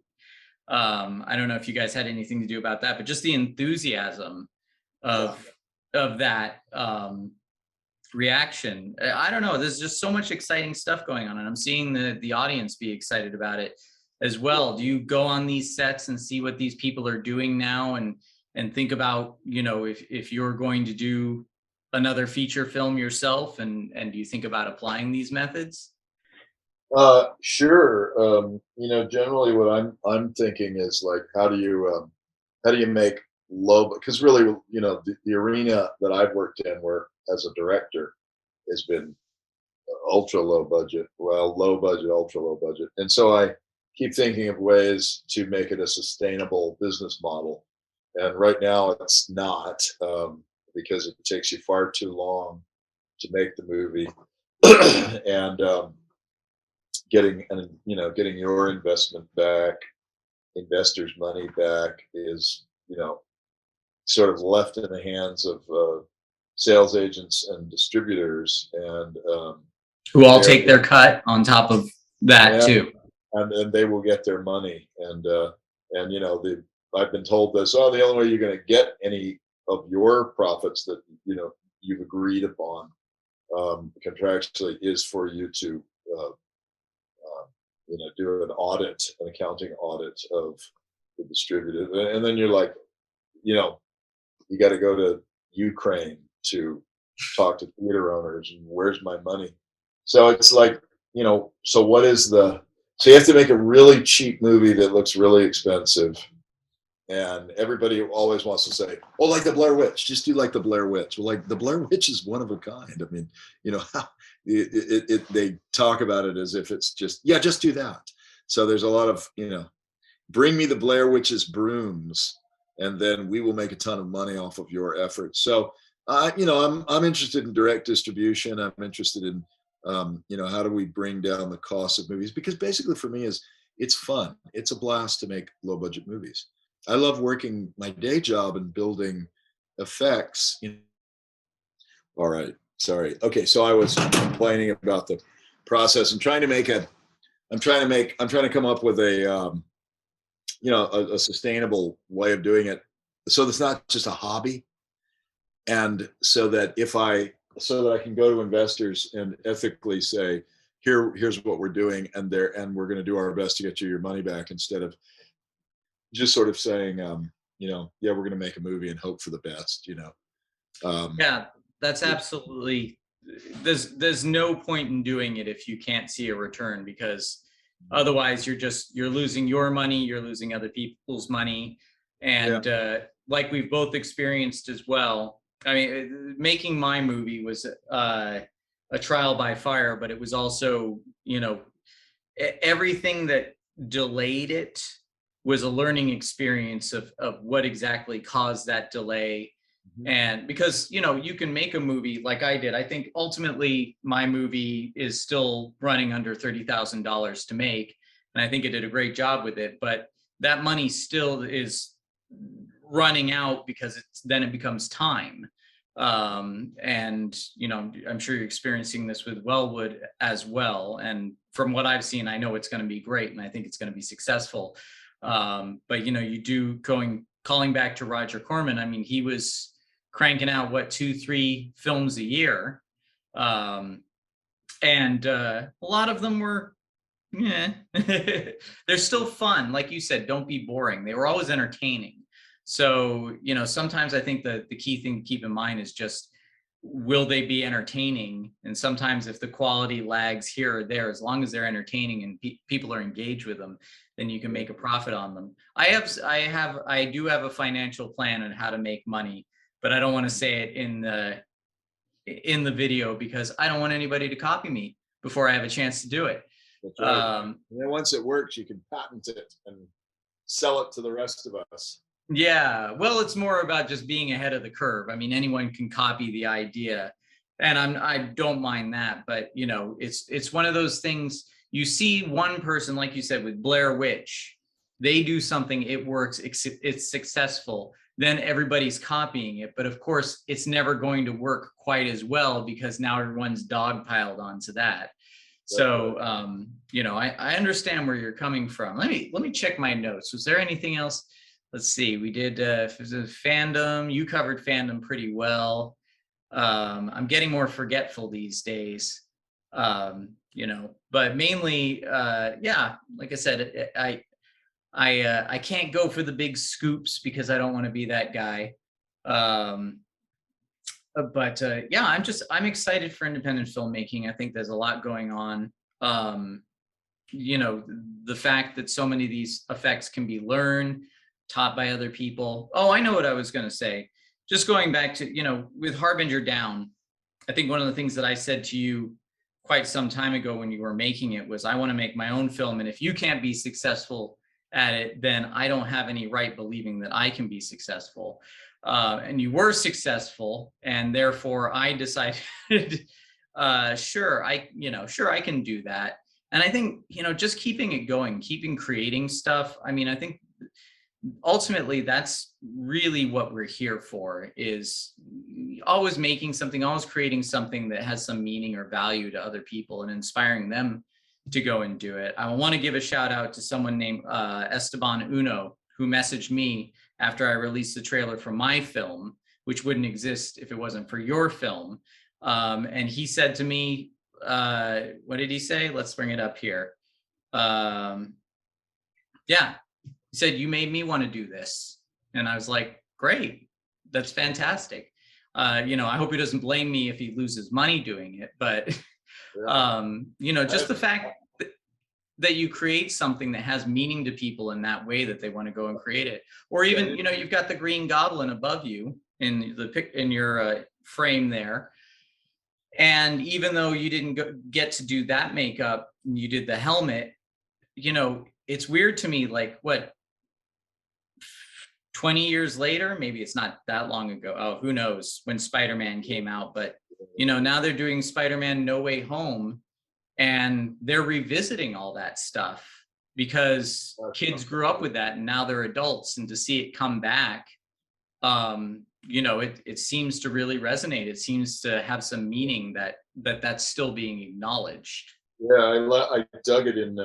I don't know if you guys had anything to do about that, but just the enthusiasm of that reaction. I don't know. There's just so much exciting stuff going on, and I'm seeing the audience be excited about it as well. Do you go on these sets and see what these people are doing now, and think about, if you're going to do another feature film yourself, and do you think about applying these methods? Sure. Generally what I'm thinking is like, how do you make low, because really, the arena that I've worked in where as a director has been ultra low budget, low budget, ultra low budget. And so I keep thinking of ways to make it a sustainable business model. And right now it's not, because it takes you far too long to make the movie. And getting your investment back, investors' money back is, sort of left in the hands of sales agents and distributors, and Who all take their cut on top of that too. And they will get their money. And I've been told this. Oh, the only way you're going to get any of your profits that you've agreed upon contractually is for you to do an accounting audit of the distributor. And then you're like, you got to go to Ukraine to talk to theater owners, and where's my money? So it's like, so so you have to make a really cheap movie that looks really expensive. And everybody always wants to say, oh, like the Blair Witch, just do like the Blair Witch. Well, like the Blair Witch is one of a kind. I mean, they talk about it as if it's just do that. So there's a lot of, bring me the Blair Witch's brooms, and then we will make a ton of money off of your efforts. So, I'm interested in direct distribution. I'm interested in, how do we bring down the cost of movies? Because basically for me it's fun. It's a blast to make low budget movies. I love working my day job and building effects. All right. Sorry. Okay. So I was complaining about the process. I'm trying to come up with a sustainable way of doing it. So it's not just a hobby. And so that I can go to investors and ethically say, here's what we're doing, and we're going to do our best to get you your money back, instead of just sort of saying, we're going to make a movie and hope for the best, Yeah, that's absolutely, there's no point in doing it if you can't see a return, because otherwise you're losing your money, you're losing other people's money. And like we've both experienced as well. I mean, making my movie was a trial by fire, but it was also, everything that delayed it was a learning experience of what exactly caused that delay. And because, you can make a movie like I did. I think ultimately my movie is still running under $30,000 to make. And I think it did a great job with it, but that money still is running out, because then it becomes time. And, I'm sure you're experiencing this with Wellwood as well. And from what I've seen, I know it's going to be great, and I think it's going to be successful. But calling back to Roger Corman, I mean, he was cranking out 2-3 films a year. And a lot of them were, they're still fun. Like you said, don't be boring. They were always entertaining. So, sometimes I think the key thing to keep in mind is just, will they be entertaining? And sometimes if the quality lags here or there, as long as they're entertaining and people are engaged with them, then you can make a profit on them. I do have a financial plan on how to make money, but I don't want to say it in the video, because I don't want anybody to copy me before I have a chance to do it. That's right. And then once it works, you can patent it and sell it to the rest of us. Yeah, well, it's more about just being ahead of the curve. I mean, anyone can copy the idea, and I don't mind that, but it's one of those things. You see one person, like you said, with Blair Witch, they do something, it works, it's successful, then everybody's copying it. But of course, it's never going to work quite as well, because now everyone's dogpiled onto that. So, I understand where you're coming from. Let me check my notes. Was there anything else? Let's see. We did fandom. You covered fandom pretty well. I'm getting more forgetful these days. But mainly, like I said, I can't go for the big scoops because I don't want to be that guy. Yeah, I'm excited for independent filmmaking. I think there's a lot going on. You know, the fact that so many of these effects can be learned, taught by other people. Oh, I know what I was going to say. Just going back to, you know, with Harbinger Down, I think one of the things that I said to you quite some time ago when you were making it was, I want to make my own film. And if you can't be successful at it, then I don't have any right believing that I can be successful. And you were successful. And therefore I decided, sure, I can do that. And I think, you know, just keeping it going, keeping creating stuff. I mean, I think ultimately that's really what we're here for, is always making something, always creating something that has some meaning or value to other people and inspiring them to go and do it. I want to give a shout out to someone named Esteban Uno, who messaged me after I released the trailer for my film, which wouldn't exist if it wasn't for your film. And he said to me, what did he say? Let's bring it up here. Yeah, he said, you made me want to do this. And I was like, great, that's fantastic. You know, I hope he doesn't blame me if he loses money doing it, but you know, just the fact that you create something that has meaning to people in that way that they want to go and create it. Or even, you know, you've got the Green Goblin above you in your frame there. And even though you didn't get to do that makeup, you did the helmet, you know, it's weird to me, like, what, 20 years later, maybe it's not that long ago. Oh, who knows when Spider-Man came out, but you know, now they're doing Spider-Man No Way Home and they're revisiting all that stuff because kids grew up with that and now they're adults, and to see it come back, you know, it seems to really resonate. It seems to have some meaning that's still being acknowledged. Yeah, I dug it in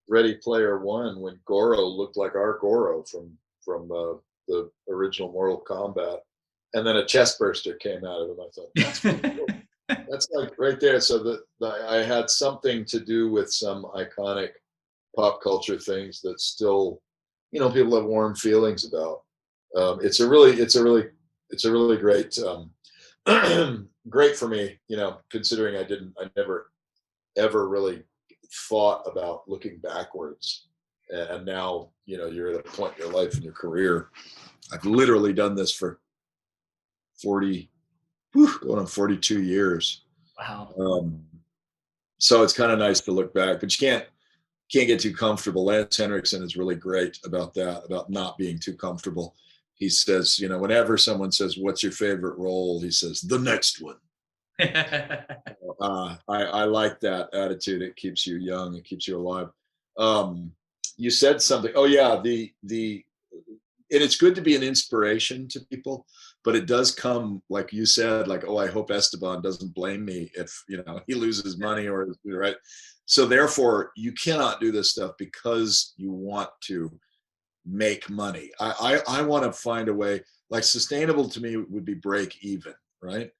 Ready Player One when Goro looked like our Goro from the original Mortal Kombat, and then a chest burster came out of him. I thought that's pretty cool. That's like right there. So I had something to do with some iconic pop culture things that still, you know, people have warm feelings about. It's a really great, great for me, you know, considering I never ever really thought about looking backwards. And now, you know, you're at a point in your life and your career. I've literally done this for 40, going on 42 years. Wow. So it's kind of nice to look back, but you can't get too comfortable. Lance Henriksen is really great about that, about not being too comfortable. He says, you know, whenever someone says, what's your favorite role? He says, the next one. I like that attitude. It keeps you young. It keeps you alive. You said something. Oh yeah. And it's good to be an inspiration to people, but it does come, like you said, like, oh, I hope Esteban doesn't blame me if, you know, he loses money or right. So therefore you cannot do this stuff because you want to make money. I want to find a way, like sustainable to me would be break even, right?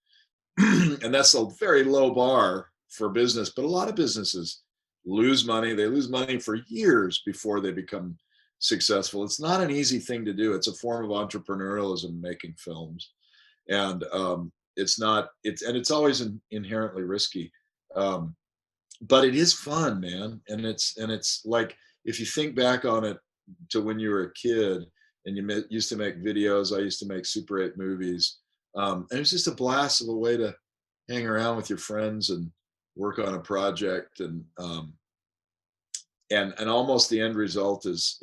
And that's a very low bar for business, but a lot of businesses lose money. They lose money for years before they become successful. It's not an easy thing to do. It's a form of entrepreneurialism, making films. And it's always inherently risky. But it is fun, man. And it's like, if you think back on it to when you were a kid and you used to make videos, I used to make Super 8 movies. And it was just a blast of a way to hang around with your friends and work on a project. And almost the end result is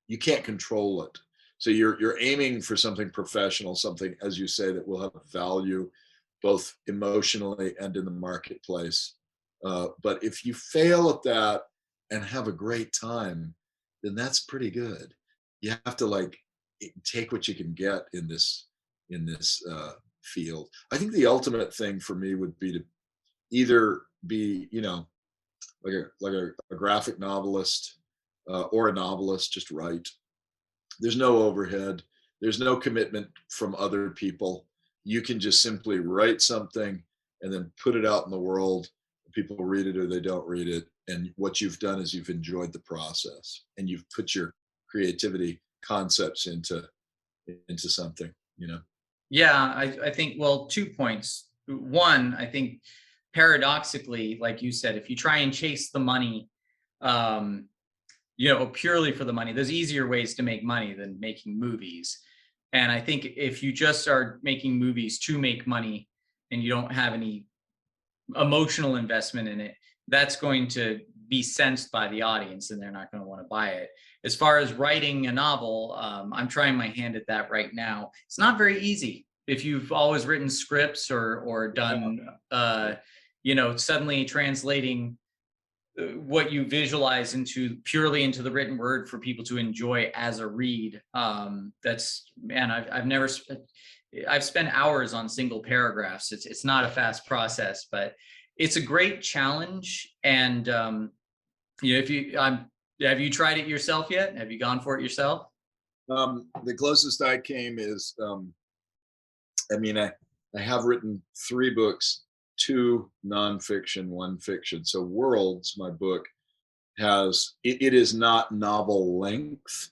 you can't control it. So you're aiming for something professional, something, as you say, that will have value both emotionally and in the marketplace. But if you fail at that and have a great time, then that's pretty good. You have to like take what you can get in this field. I think the ultimate thing for me would be to either be, you know, like a graphic novelist or a novelist, just write. There's no overhead. There's no commitment from other people. You can just simply write something and then put it out in the world. People read it or they don't read it. And what you've done is you've enjoyed the process and you've put your creativity concepts into something, you know. Yeah, I think, well, 2 points. One, I think paradoxically, like you said, if you try and chase the money, um, purely for the money, there's easier ways to make money than making movies. And I think if you just are making movies to make money and you don't have any emotional investment in it, that's going to be sensed by the audience and they're not going to want to buy it. As far as writing a novel, I'm trying my hand at that right now. It's not very easy. If you've always written scripts or done, suddenly translating what you visualize purely into the written word for people to enjoy as a read. That's, man, I've spent hours on single paragraphs. It's not a fast process, but it's a great challenge. And have you tried it yourself yet? Have you gone for it yourself? The closest I came is, I have written 3 books, 2 nonfiction, 1 fiction. So Worlds, my book, it is not novel length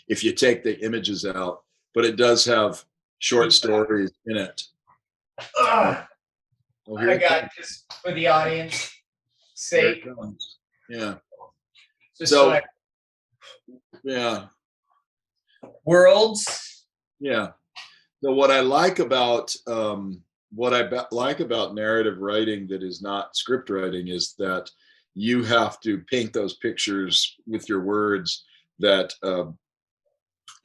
if you take the images out, but it does have short stories in it. I got this for the audience sake. Yeah. So yeah. Worlds. Yeah. So what I like about narrative writing that is not script writing is that you have to paint those pictures with your words that and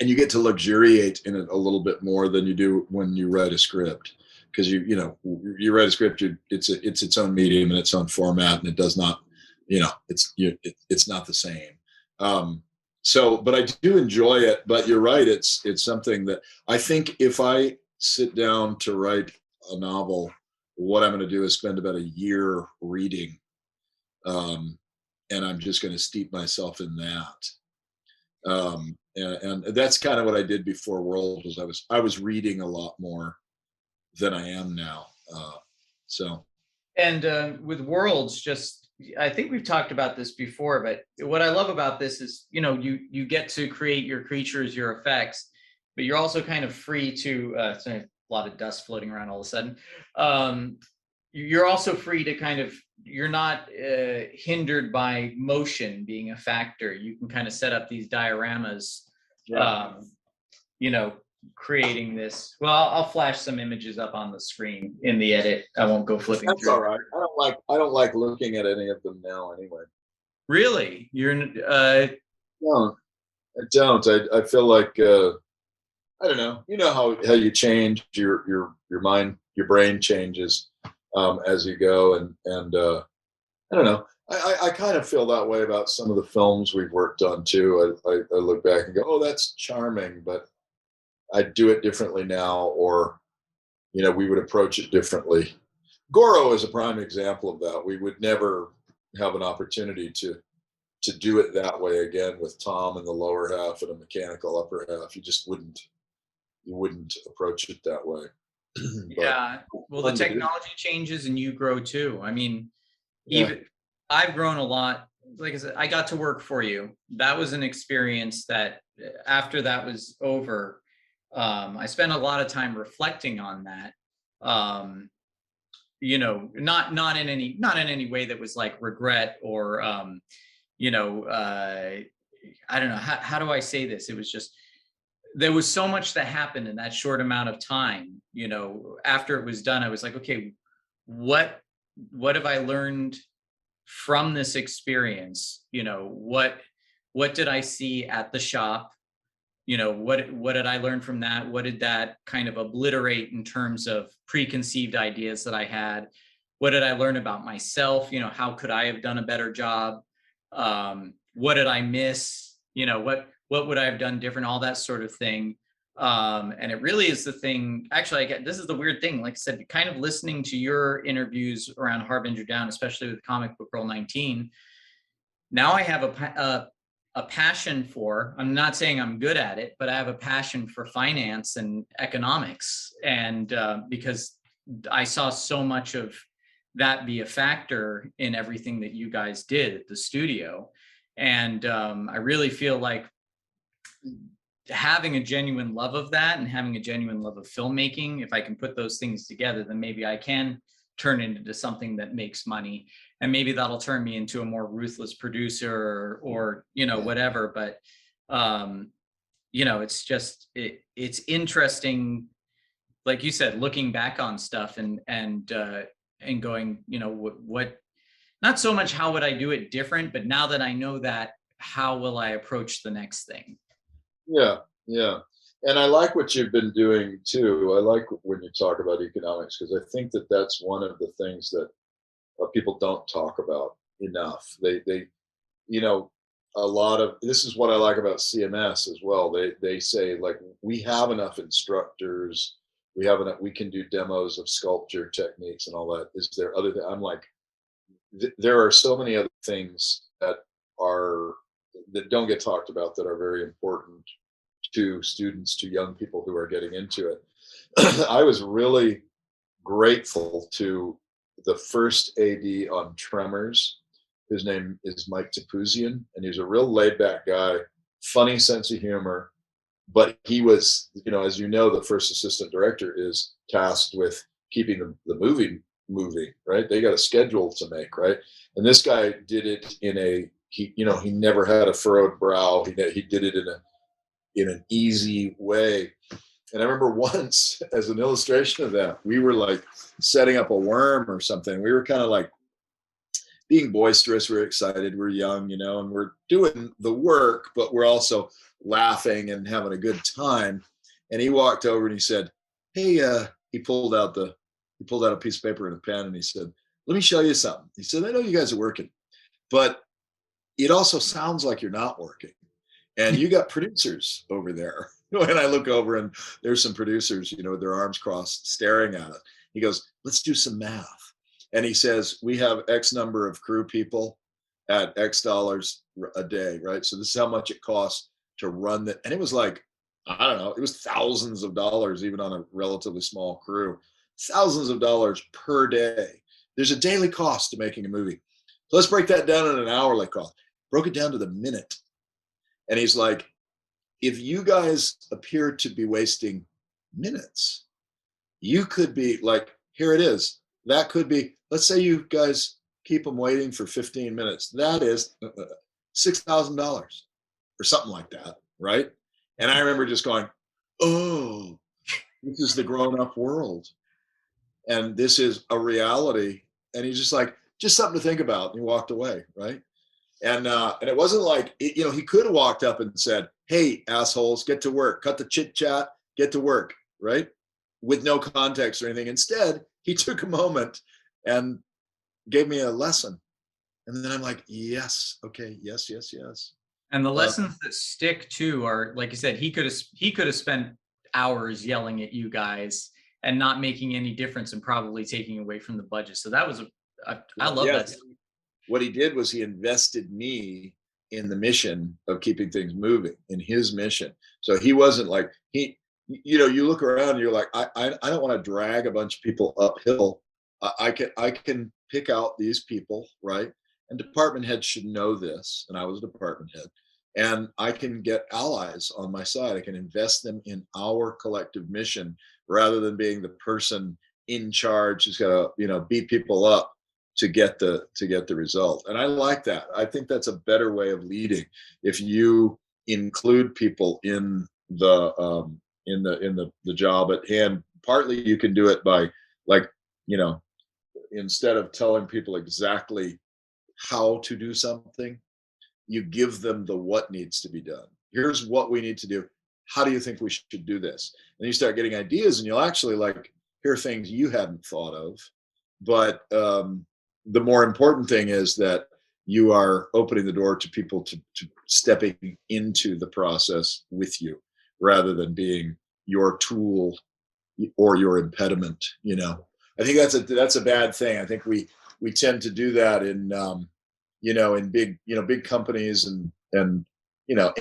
you get to luxuriate in it a little bit more than you do when you write a script, because you write a script, it's its own medium and its own format, and it does not, it's not the same. But I do enjoy it. But you're right, it's something that I think if I sit down to write a novel, what I'm going to do is spend about a year reading, and I'm just going to steep myself in that. And that's kind of what I did before World. I was reading a lot more than I am now. And with Worlds, I think we've talked about this before, but what I love about this is, you get to create your creatures, your effects, but you're also kind of free to, sorry, a lot of dust floating around all of a sudden. You're also free to you're not hindered by motion being a factor. You can kind of set up these dioramas, creating this. Well, I'll flash some images up on the screen in the edit. I won't go flipping That's through. all right. I don't like looking at any of them now anyway. Really? You're No, I don't. I feel like I don't know. You know how you change your mind, your brain changes as you go, and I don't know. I kind of feel that way about some of the films we've worked on too. I look back and go, oh, that's charming, but I'd do it differently now, or we would approach it differently. Goro is a prime example of that. We would never have an opportunity to do it that way again with Tom in the lower half and a mechanical upper half. You just wouldn't approach it that way. Yeah. Well, the technology changes and you grow too. I mean, even I've grown a lot. Like I said, I got to work for you. That was an experience that after that was over, I spent a lot of time reflecting on that. Not in any way that was like regret or I don't know, how do I say this? It was just, there was so much that happened in that short amount of time. After it was done, I was like, okay, what have I learned from this experience? What did I see at the shop? What did I learn from that? What did that kind of obliterate in terms of preconceived ideas that I had? What did I learn about myself? How could I have done a better job? What did I miss? What would I have done different? All that sort of thing. And it really is the thing. Actually, this is the weird thing. Like I said, kind of listening to your interviews around Harbinger Down, especially with Comic Book Girl 19. Now I have a passion for, I'm not saying I'm good at it, but I have a passion for finance and economics. And because I saw so much of that be a factor in everything that you guys did at the studio. And I really feel like having a genuine love of that and having a genuine love of filmmaking, if I can put those things together, then maybe I can turn it into something that makes money, and maybe that'll turn me into a more ruthless producer or whatever. But it's just it's interesting, like you said, looking back on stuff and going, what not so much how would I do it different, but now that I know that, how will I approach the next thing? Yeah, yeah. And I like what you've been doing too. I like when you talk about economics, because I think that that's one of the things that people don't talk about enough. They, you know, a lot of this is what I like about CMS as well. They say, like, we have enough instructors, we have enough, we can do demos of sculpture techniques and all that. Is there other? I'm like, there are so many other things that don't get talked about that are very important to students, to young people who are getting into it. I was really grateful to the first AD on Tremors. His name is Mike Tapuzian, and he's a real laid back guy, funny sense of humor. But he was, as you know, the first assistant director is tasked with keeping the movie moving, right? They got a schedule to make, right? And this guy did it he never had a furrowed brow. He did it in an easy way. And I remember once, as an illustration of that, we were like setting up a worm or something. We were kind of like being boisterous. We were excited. We're young, and we're doing the work, but we're also laughing and having a good time. And he walked over and he said, "Hey," he pulled out a piece of paper and a pen, and he said, "Let me show you something." He said, "I know you guys are working, but it also sounds like you're not working. And you got producers over there." And I look over and there's some producers, with their arms crossed, staring at it. He goes, "Let's do some math." And he says, "We have X number of crew people at X dollars a day, right? So this is how much it costs to run that." And it was like, I don't know, it was thousands of dollars, even on a relatively small crew, thousands of dollars per day. There's a daily cost to making a movie. So let's break that down in an hourly cost. Broke it down to the minute. And he's like, if you guys appear to be wasting minutes, you could be like, here it is. That could be, let's say you guys keep them waiting for 15 minutes. That is $6,000 or something like that, right? And I remember just going, oh, this is the grown-up world. And this is a reality. And he's just like, just something to think about. And he walked away, right? And it wasn't like, he could have walked up and said, "Hey, assholes, get to work. Cut the chit chat, get to work," right? With no context or anything. Instead, he took a moment and gave me a lesson. And then I'm like, yes, okay, yes. And the lessons that stick too are, like you said, he could have spent hours yelling at you guys and not making any difference and probably taking away from the budget. So that was I love that. What he did was he invested me in the mission of keeping things moving, in his mission. So he wasn't like, you look around and you're like, I don't want to drag a bunch of people uphill. I can pick out these people, right? And department heads should know this. And I was a department head. And I can get allies on my side. I can invest them in our collective mission rather than being the person in charge who's got to, beat people up to get the result. And I like that. I think that's a better way of leading. If you include people in the job at hand, partly you can do it by, like, instead of telling people exactly how to do something, you give them the what needs to be done. Here's what we need to do. How do you think we should do this? And you start getting ideas, and you'll actually hear things you hadn't thought of. But the more important thing is that you are opening the door to people to stepping into the process with you, rather than being your tool or your impediment. I think that's a bad thing. I think we tend to do that in in big companies and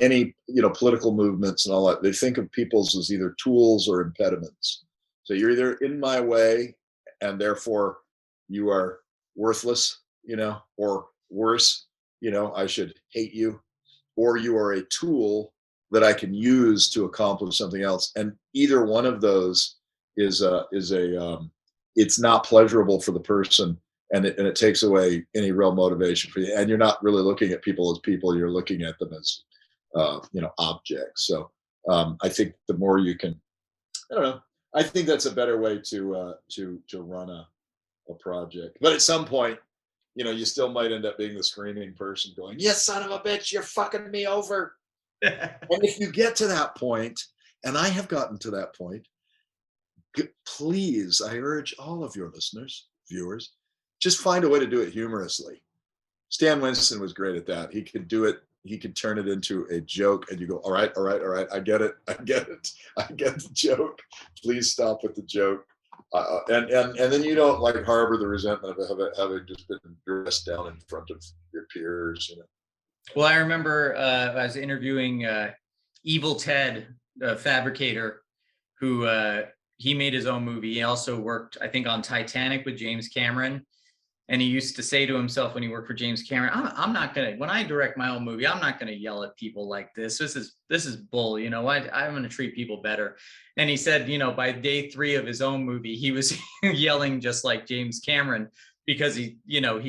any political movements and all that. They think of people's as either tools or impediments. So you're either in my way, and therefore you are worthless, or worse, I should hate you, or you are a tool that I can use to accomplish something else. And either one of those is it's not pleasurable for the person, and it takes away any real motivation for you. And you're not really looking at people as people; you're looking at them as objects. So I think the more you can, I don't know. I think that's a better way to run a project. But at some point, you still might end up being the screaming person going, "You son of a bitch, you're fucking me over." And if you get to that point, and I have gotten to that point, please, I urge all of your listeners, viewers, just find a way to do it humorously. Stan Winston was great at that. He could do it. He could turn it into a joke, and you go, all right, I get it, I get the joke. Please stop with the joke, and then you don't like harbor the resentment of having just been dressed down in front of your peers. Well, I remember I was interviewing Evil Ted, the fabricator, who he made his own movie. He also worked, I think, on Titanic with James Cameron. And he used to say to himself when he worked for James Cameron, I'm not going to, when I direct my own movie, I'm not going to yell at people like this. This is bull. I'm going to treat people better. And he said, by day 3 of his own movie, he was yelling just like James Cameron, because he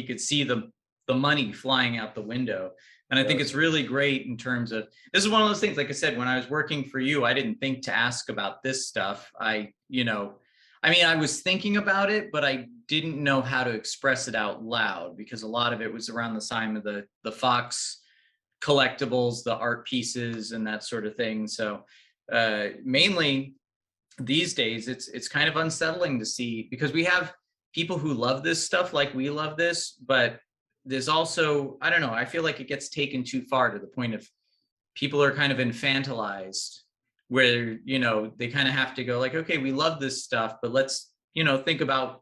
could see the money flying out the window. And I think it's really great in terms of, this is one of those things, like I said, when I was working for you, I didn't think to ask about this stuff. I was thinking about it, but I didn't know how to express it out loud, because a lot of it was around the time of the Fox collectibles, the art pieces and that sort of thing. So mainly these days, it's kind of unsettling to see, because we have people who love this stuff like we love this, but there's also, I don't know, I feel like it gets taken too far, to the point of people are kind of infantilized, where, they kind of have to go like, okay, we love this stuff, but let's, think about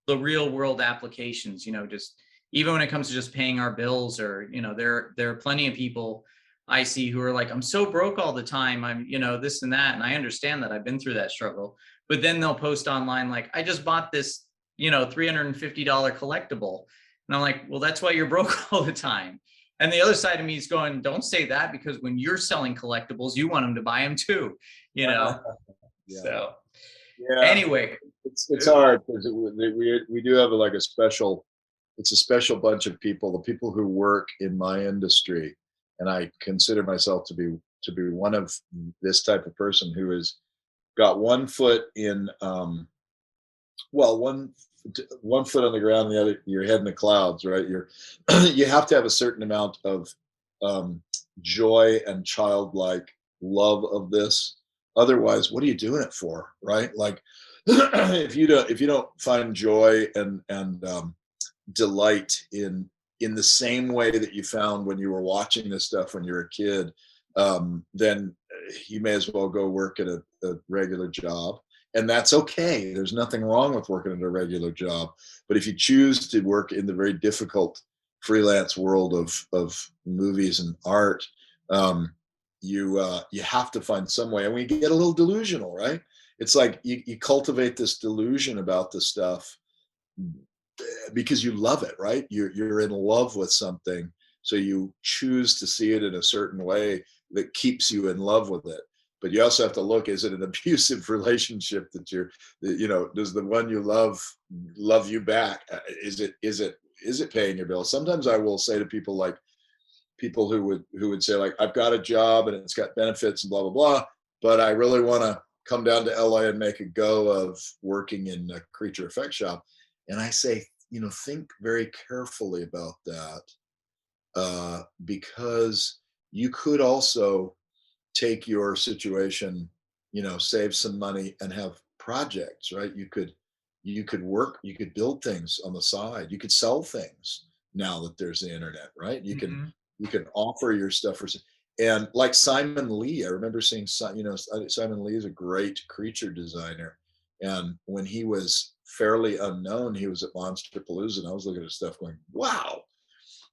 the real world applications, just even when it comes to just paying our bills, or, there are plenty of people I see who are like, I'm so broke all the time. I'm, this and that. And I understand that. I've been through that struggle, but then they'll post online, like, I just bought this, $350 collectible. And I'm like, well, that's why you're broke all the time. And the other side of me is going, don't say that, because when you're selling collectibles, you want them to buy them too, Yeah. So Yeah. anyway, it's hard, because we do have a special bunch of people, the people who work in my industry, and I consider myself to be one of this type of person who has got one foot in one foot on the ground, the other, your head in the clouds, right? You have to have a certain amount of joy and childlike love of this. Otherwise, what are you doing it for, right? Like, if you don't find joy and delight in the same way that you found when you were watching this stuff when you were a kid, then you may as well go work at a regular job. And that's okay. There's nothing wrong with working at a regular job. But if you choose to work in the very difficult freelance world of movies and art, you have to find some way. And we get a little delusional, right? It's like you cultivate this delusion about this stuff because you love it, right? You're in love with something, so you choose to see it in a certain way that keeps you in love with it. But you also have to look, is it an abusive relationship that does the one you love you back? Is it paying your bills? Sometimes I will say to people who would say, like, I've got a job and it's got benefits and blah, blah, blah, but I really want to come down to LA and make a go of working in a creature effect shop. And I say, think very carefully about that, because you could also take your situation, save some money and have projects, right? You could work, you could build things on the side, you could sell things now that there's the internet, right? You can offer your stuff and like Simon Lee, I remember seeing, Simon Lee is a great creature designer. And when he was fairly unknown, he was at Monsterpalooza, and I was looking at stuff going, wow. I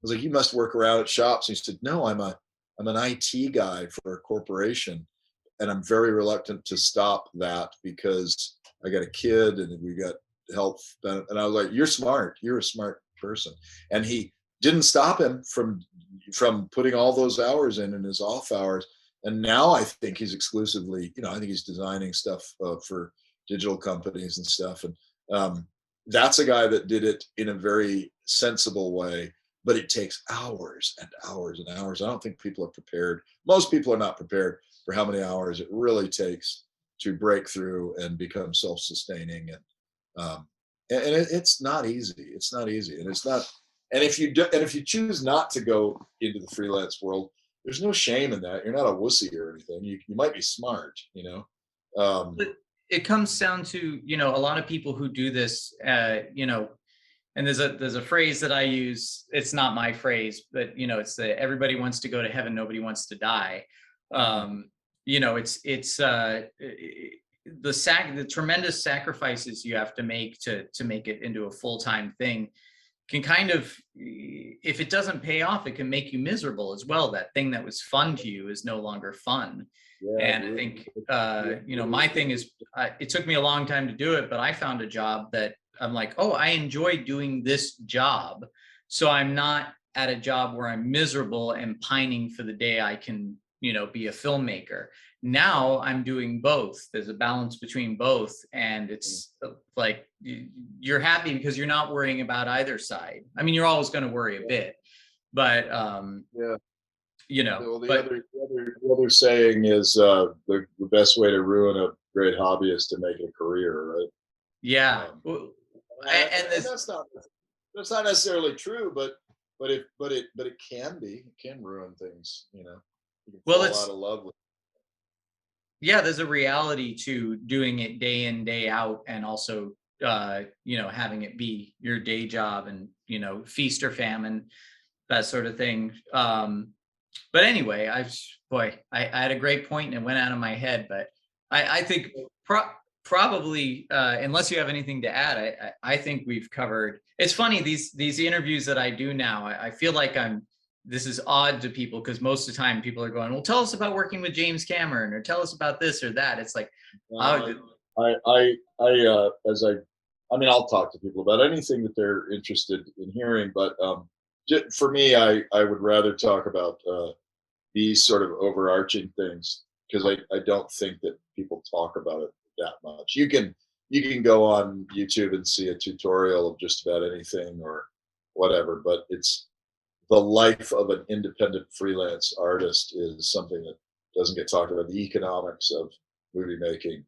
was like, you must work around at shops. And he said, no, I'm an IT guy for a corporation, and I'm very reluctant to stop that because I got a kid and we got health. And I was like, you're smart. You're a smart person. And he didn't stop him from putting all those hours in his off hours And now I think he's exclusively, I think he's designing stuff for digital companies and stuff. And that's a guy that did it in a very sensible way, but it takes hours and hours and hours. I don't think people are prepared. Most people are not prepared for how many hours it really takes to break through and become self-sustaining. It's not easy. It's not easy. And it's not, and if you choose not to go into the freelance world, there's no shame in that. You're not a wussy or anything. You might be smart, But it comes down to, a lot of people who do this, and there's a phrase that I use. It's not my phrase, but it's the everybody wants to go to heaven, nobody wants to die. It's the tremendous sacrifices you have to make to make it into a full-time thing can kind of, if it doesn't pay off, it can make you miserable as well. That thing that was fun to you is no longer fun. Yeah, and I think, my thing is, it took me a long time to do it, but I found a job that I'm like, oh, I enjoy doing this job. So I'm not at a job where I'm miserable and pining for the day I can, be a filmmaker. Now I'm doing both. There's a balance between both. And it's like, you're happy because you're not worrying about either side. I mean, you're always going to worry a bit, but, well, the other saying is the best way to ruin a great hobby is to make it a career, right? Yeah. And that's not necessarily true, but it can be. It can ruin things, You can fall out of love with. Yeah, there's a reality to doing it day in, day out, and also having it be your day job and feast or famine, that sort of thing. But anyway, I had a great point and it went out of my head, but I think probably unless you have anything to add, I think we've covered. It's funny, these interviews that I do now, I feel like this is odd to people because most of the time people are going, well, tell us about working with James Cameron or tell us about this or that. It's like, I'll talk to people about anything that they're interested in hearing, but for me, I would rather talk about these sort of overarching things because I don't think that people talk about it that much. You can go on YouTube and see a tutorial of just about anything or whatever, but it's the life of an independent freelance artist is something that doesn't get talked about. The economics of movie making,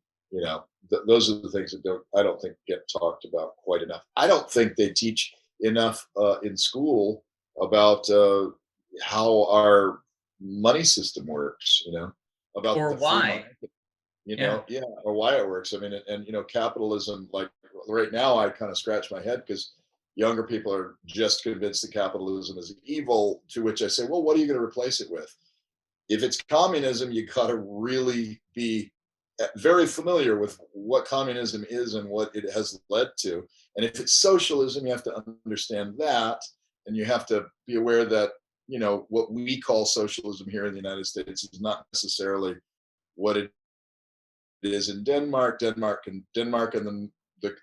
those are the things that I don't think get talked about quite enough. I don't think they teach enough in school about how our money system works, about or why, or why it works. I mean, and capitalism, like right now, I kind of scratch my head because younger people are just convinced that capitalism is evil, to which I say, well, what are you going to replace it with? If it's communism, you got to really be very familiar with what communism is and what it has led to. And if it's socialism, you have to understand that. And you have to be aware that, what we call socialism here in the United States is not necessarily what it is in Denmark. Denmark and then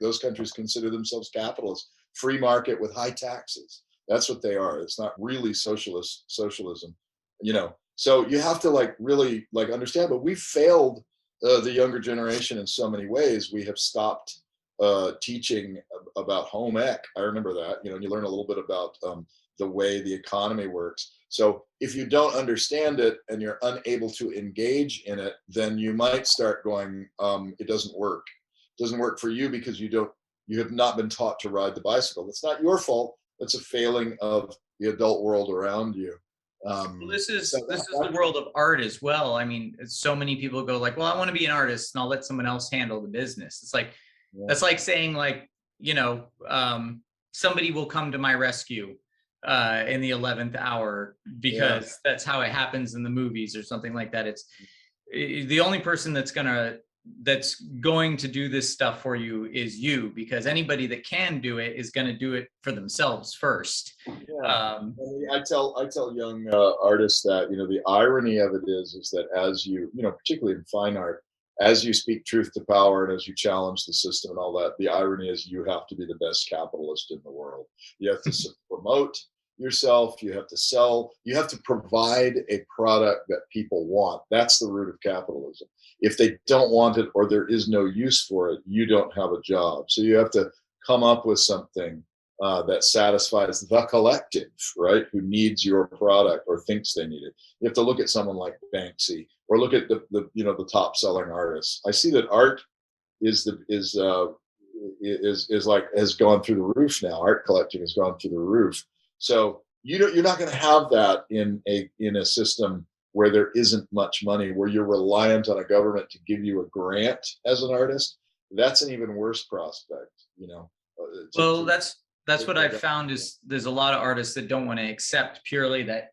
those countries consider themselves capitalists. Free market with high taxes. That's what they are. It's not really socialism, So you have to really understand. But we failed the younger generation in so many ways. We have stopped teaching about home ec. I remember that. You learn a little bit about the way the economy works. So if you don't understand it and you're unable to engage in it, then you might start going, it doesn't work. It doesn't work for you because you have not been taught to ride the bicycle. It's not your fault. It's a failing of the adult world around you. Well, this is the world of art as well. I mean, so many people go like, well, I want to be an artist and I'll let someone else handle the business. It's like, that's like saying somebody will come to my rescue in the 11th hour because that's how it happens in the movies or something like that. It's the only person that's going to do this stuff for you is you, because anybody that can do it is going to do it for themselves first. I tell young artists that the irony of it is that as you particularly in fine art, as you speak truth to power and as you challenge the system and all that, the irony is you have to be the best capitalist in the world. You have to promote yourself, you have to sell, you have to provide a product that people want. That's the root of capitalism. If they don't want it or there is no use for it, you don't have a job. So you have to come up with something that satisfies the collective, right? Who needs your product or thinks they need it. You have to look at someone like Banksy, or look at the top selling artists. I see that art is like has gone through the roof now. Art collecting has gone through the roof. So you're not going to have that in a system where there isn't much money, where you're reliant on a government to give you a grant as an artist. That's an even worse prospect, you know. Well, that's what I've found is there's a lot of artists that don't want to accept purely that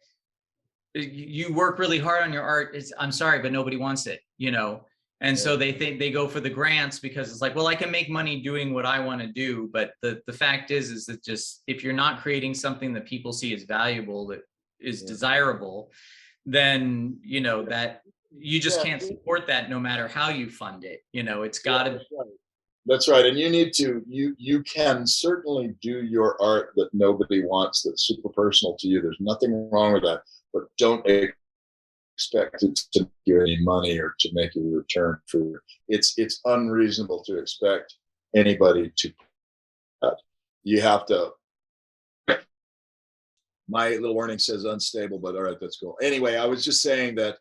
you work really hard on your art. I'm sorry, but nobody wants it, you know. And so they think they go for the grants because it's like, well, I can make money doing what I want to do. But the fact is that just if you're not creating something that people see as valuable, that is desirable, then, you know, that you just can't support that no matter how you fund it. You know, it's got to. That's right. And you can certainly do your art that nobody wants, that's super personal to you. There's nothing wrong with that, but don't expect it to give you any money or to make you a return for it's unreasonable to expect anybody to. You have to. My little warning says unstable, but all right, that's cool. Anyway, I was just saying that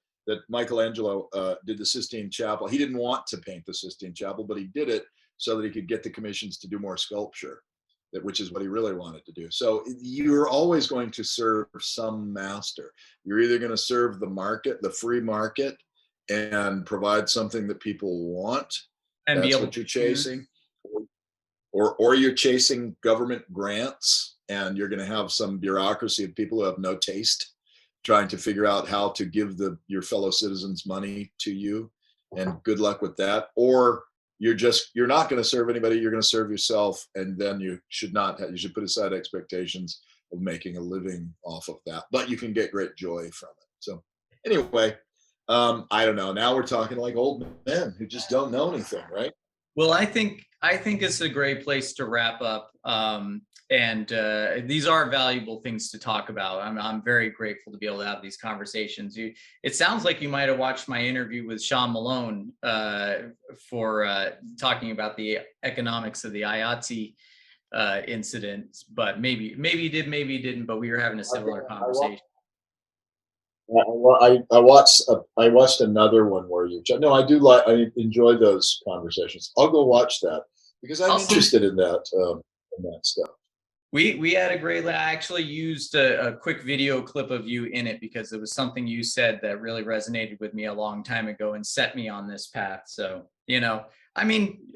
Michelangelo did the Sistine Chapel. He didn't want to paint the Sistine Chapel, but he did it so that he could get the commissions to do more sculpture, which is what he really wanted to do. So you're always going to serve some master. You're either going to serve the market, the free market, and provide something that people want. And that's what you're chasing. Or you're chasing government grants, and you're going to have some bureaucracy of people who have no taste trying to figure out how to give your fellow citizens money to you, and good luck with that. Or you're not going to serve anybody. You're going to serve yourself, and then you should put aside expectations of making a living off of that, but you can get great joy from it. So anyway, I don't know. Now we're talking like old men who just don't know anything, right? Well, I think it's a great place to wrap up. And these are valuable things to talk about. I'm very grateful to be able to have these conversations. It sounds like you might have watched my interview with Sean Malone for talking about the economics of the IATSE incident, but maybe you did, maybe you didn't. But we were having a similar conversation. I watched another one where I enjoy those conversations. I'll go watch that because I'm interested in that stuff. We had a great. I actually used a quick video clip of you in it because it was something you said that really resonated with me a long time ago and set me on this path. So, you know, I mean,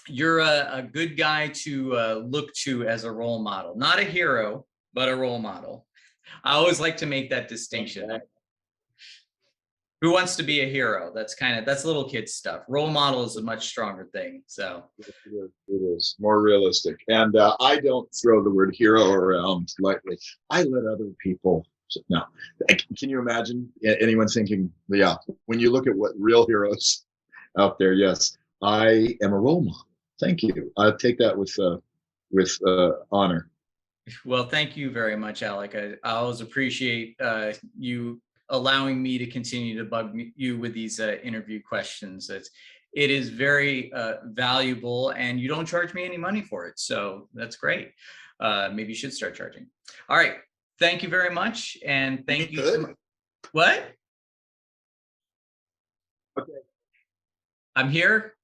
you're a good guy to look to as a role model, not a hero, but a role model. I always like to make that distinction. Who wants to be a hero? That's little kid stuff. Role model is a much stronger thing. So it is more realistic. And I don't throw the word hero around lightly. I let other people. No, can you imagine anyone thinking? Yeah, when you look at what real heroes out there, yes, I am a role model. Thank you. I take that with honor. Well, thank you very much, Alec. I always appreciate you allowing me to continue to bug you with these interview questions. It is very valuable, and you don't charge me any money for it. So that's great. Maybe you should start charging. All right. Thank you very much. And thank you. So much. What? Okay. I'm here.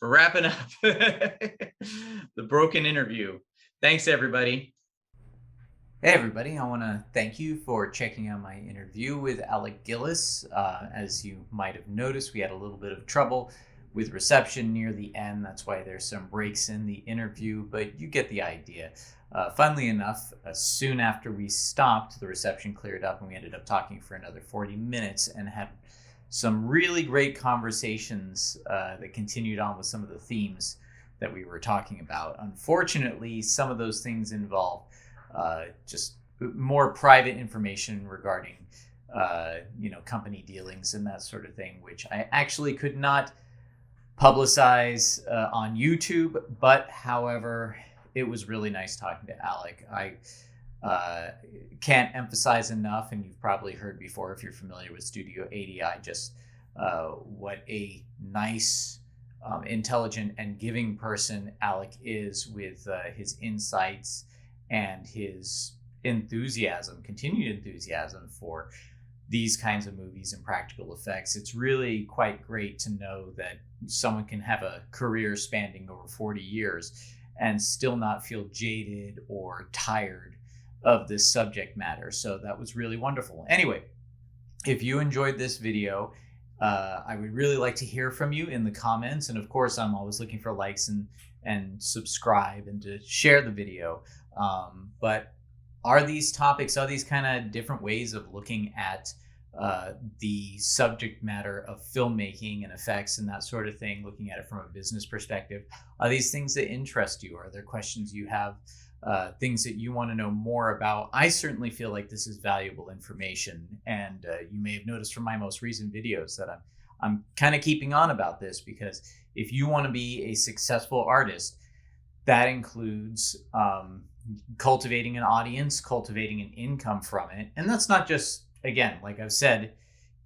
We're wrapping up the broken interview. Thanks, everybody. Hey, everybody. I want to thank you for checking out my interview with Alec Gillis. As you might have noticed, we had a little bit of trouble with reception near the end. That's why there's some breaks in the interview, but you get the idea. Funnily enough, soon after we stopped, the reception cleared up and we ended up talking for another 40 minutes and had some really great conversations that continued on with some of the themes that we were talking about. Unfortunately, some of those things involve just more private information regarding, company dealings and that sort of thing, which I actually could not publicize on YouTube. But however, it was really nice talking to Alec. Can't emphasize enough, and you've probably heard before if you're familiar with studioADI, just what a nice, intelligent, and giving person Alec is with his insights and his continued enthusiasm for these kinds of movies and practical effects. It's really quite great to know that someone can have a career spanning over 40 years and still not feel jaded or tired of this subject matter. So that was really wonderful. Anyway, if you enjoyed this video, I would really like to hear from you in the comments. And of course, I'm always looking for likes and subscribe and to share the video. But are these topics, are these kind of different ways of looking at the subject matter of filmmaking and effects and that sort of thing, looking at it from a business perspective, are these things that interest you? Are there questions you have, things that you want to know more about? I certainly feel like this is valuable information, and you may have noticed from my most recent videos that I'm kind of keeping on about this, because if you want to be a successful artist, that includes cultivating an audience, cultivating an income from it. And that's not just, again, like I've said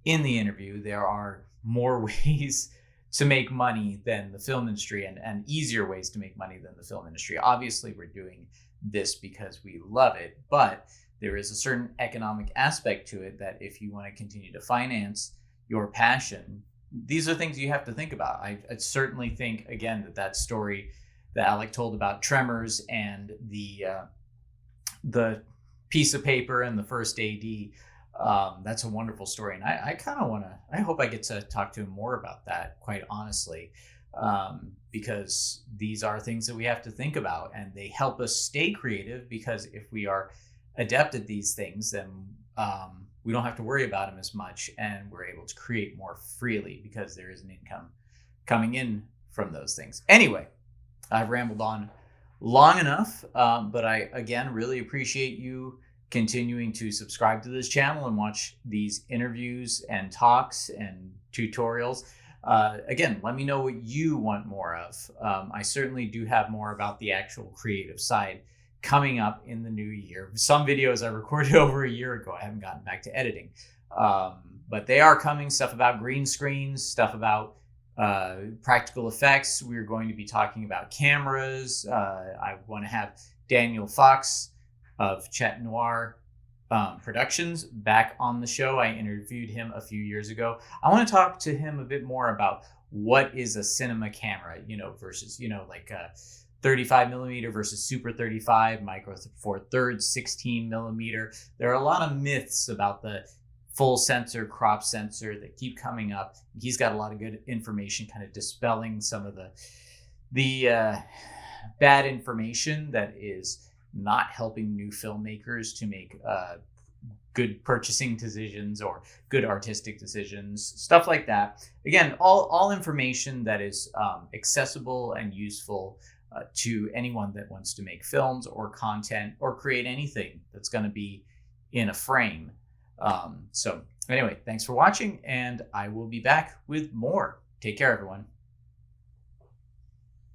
in the interview, there are more ways to make money than the film industry, and easier ways to make money than the film industry. Obviously, we're doing this because we love it, but there is a certain economic aspect to it that if you want to continue to finance your passion, these are things you have to think about. I certainly think, again, that story that Alec told about Tremors and the piece of paper and the first AD, that's a wonderful story. And I kind of want to, I hope I get to talk to him more about that, quite honestly, because these are things that we have to think about, and they help us stay creative, because if we are adept at these things, then we don't have to worry about them as much, and we're able to create more freely because there is an income coming in from those things. Anyway, I've rambled on long enough, but I, again, really appreciate you continuing to subscribe to this channel and watch these interviews and talks and tutorials. Again, let me know what you want more of. I certainly do have more about the actual creative side coming up in the new year. Some videos I recorded over a year ago, I haven't gotten back to editing, but they are coming. Stuff about green screens, stuff about practical effects. We're going to be talking about cameras. I want to have Daniel Fox of Chat Noir Productions back on the show. I interviewed him a few years ago. I want to talk to him a bit more about what is a cinema camera, versus, like 35 millimeter versus Super 35, Micro Four Thirds, 16 millimeter. There are a lot of myths about the full sensor, crop sensor that keep coming up. He's got a lot of good information, kind of dispelling some of the bad information that is not helping new filmmakers to make good purchasing decisions or good artistic decisions, stuff like that. Again, all information that is accessible and useful to anyone that wants to make films or content or create anything that's going to be in a frame. So anyway, thanks for watching, and I will be back with more. Take care, everyone.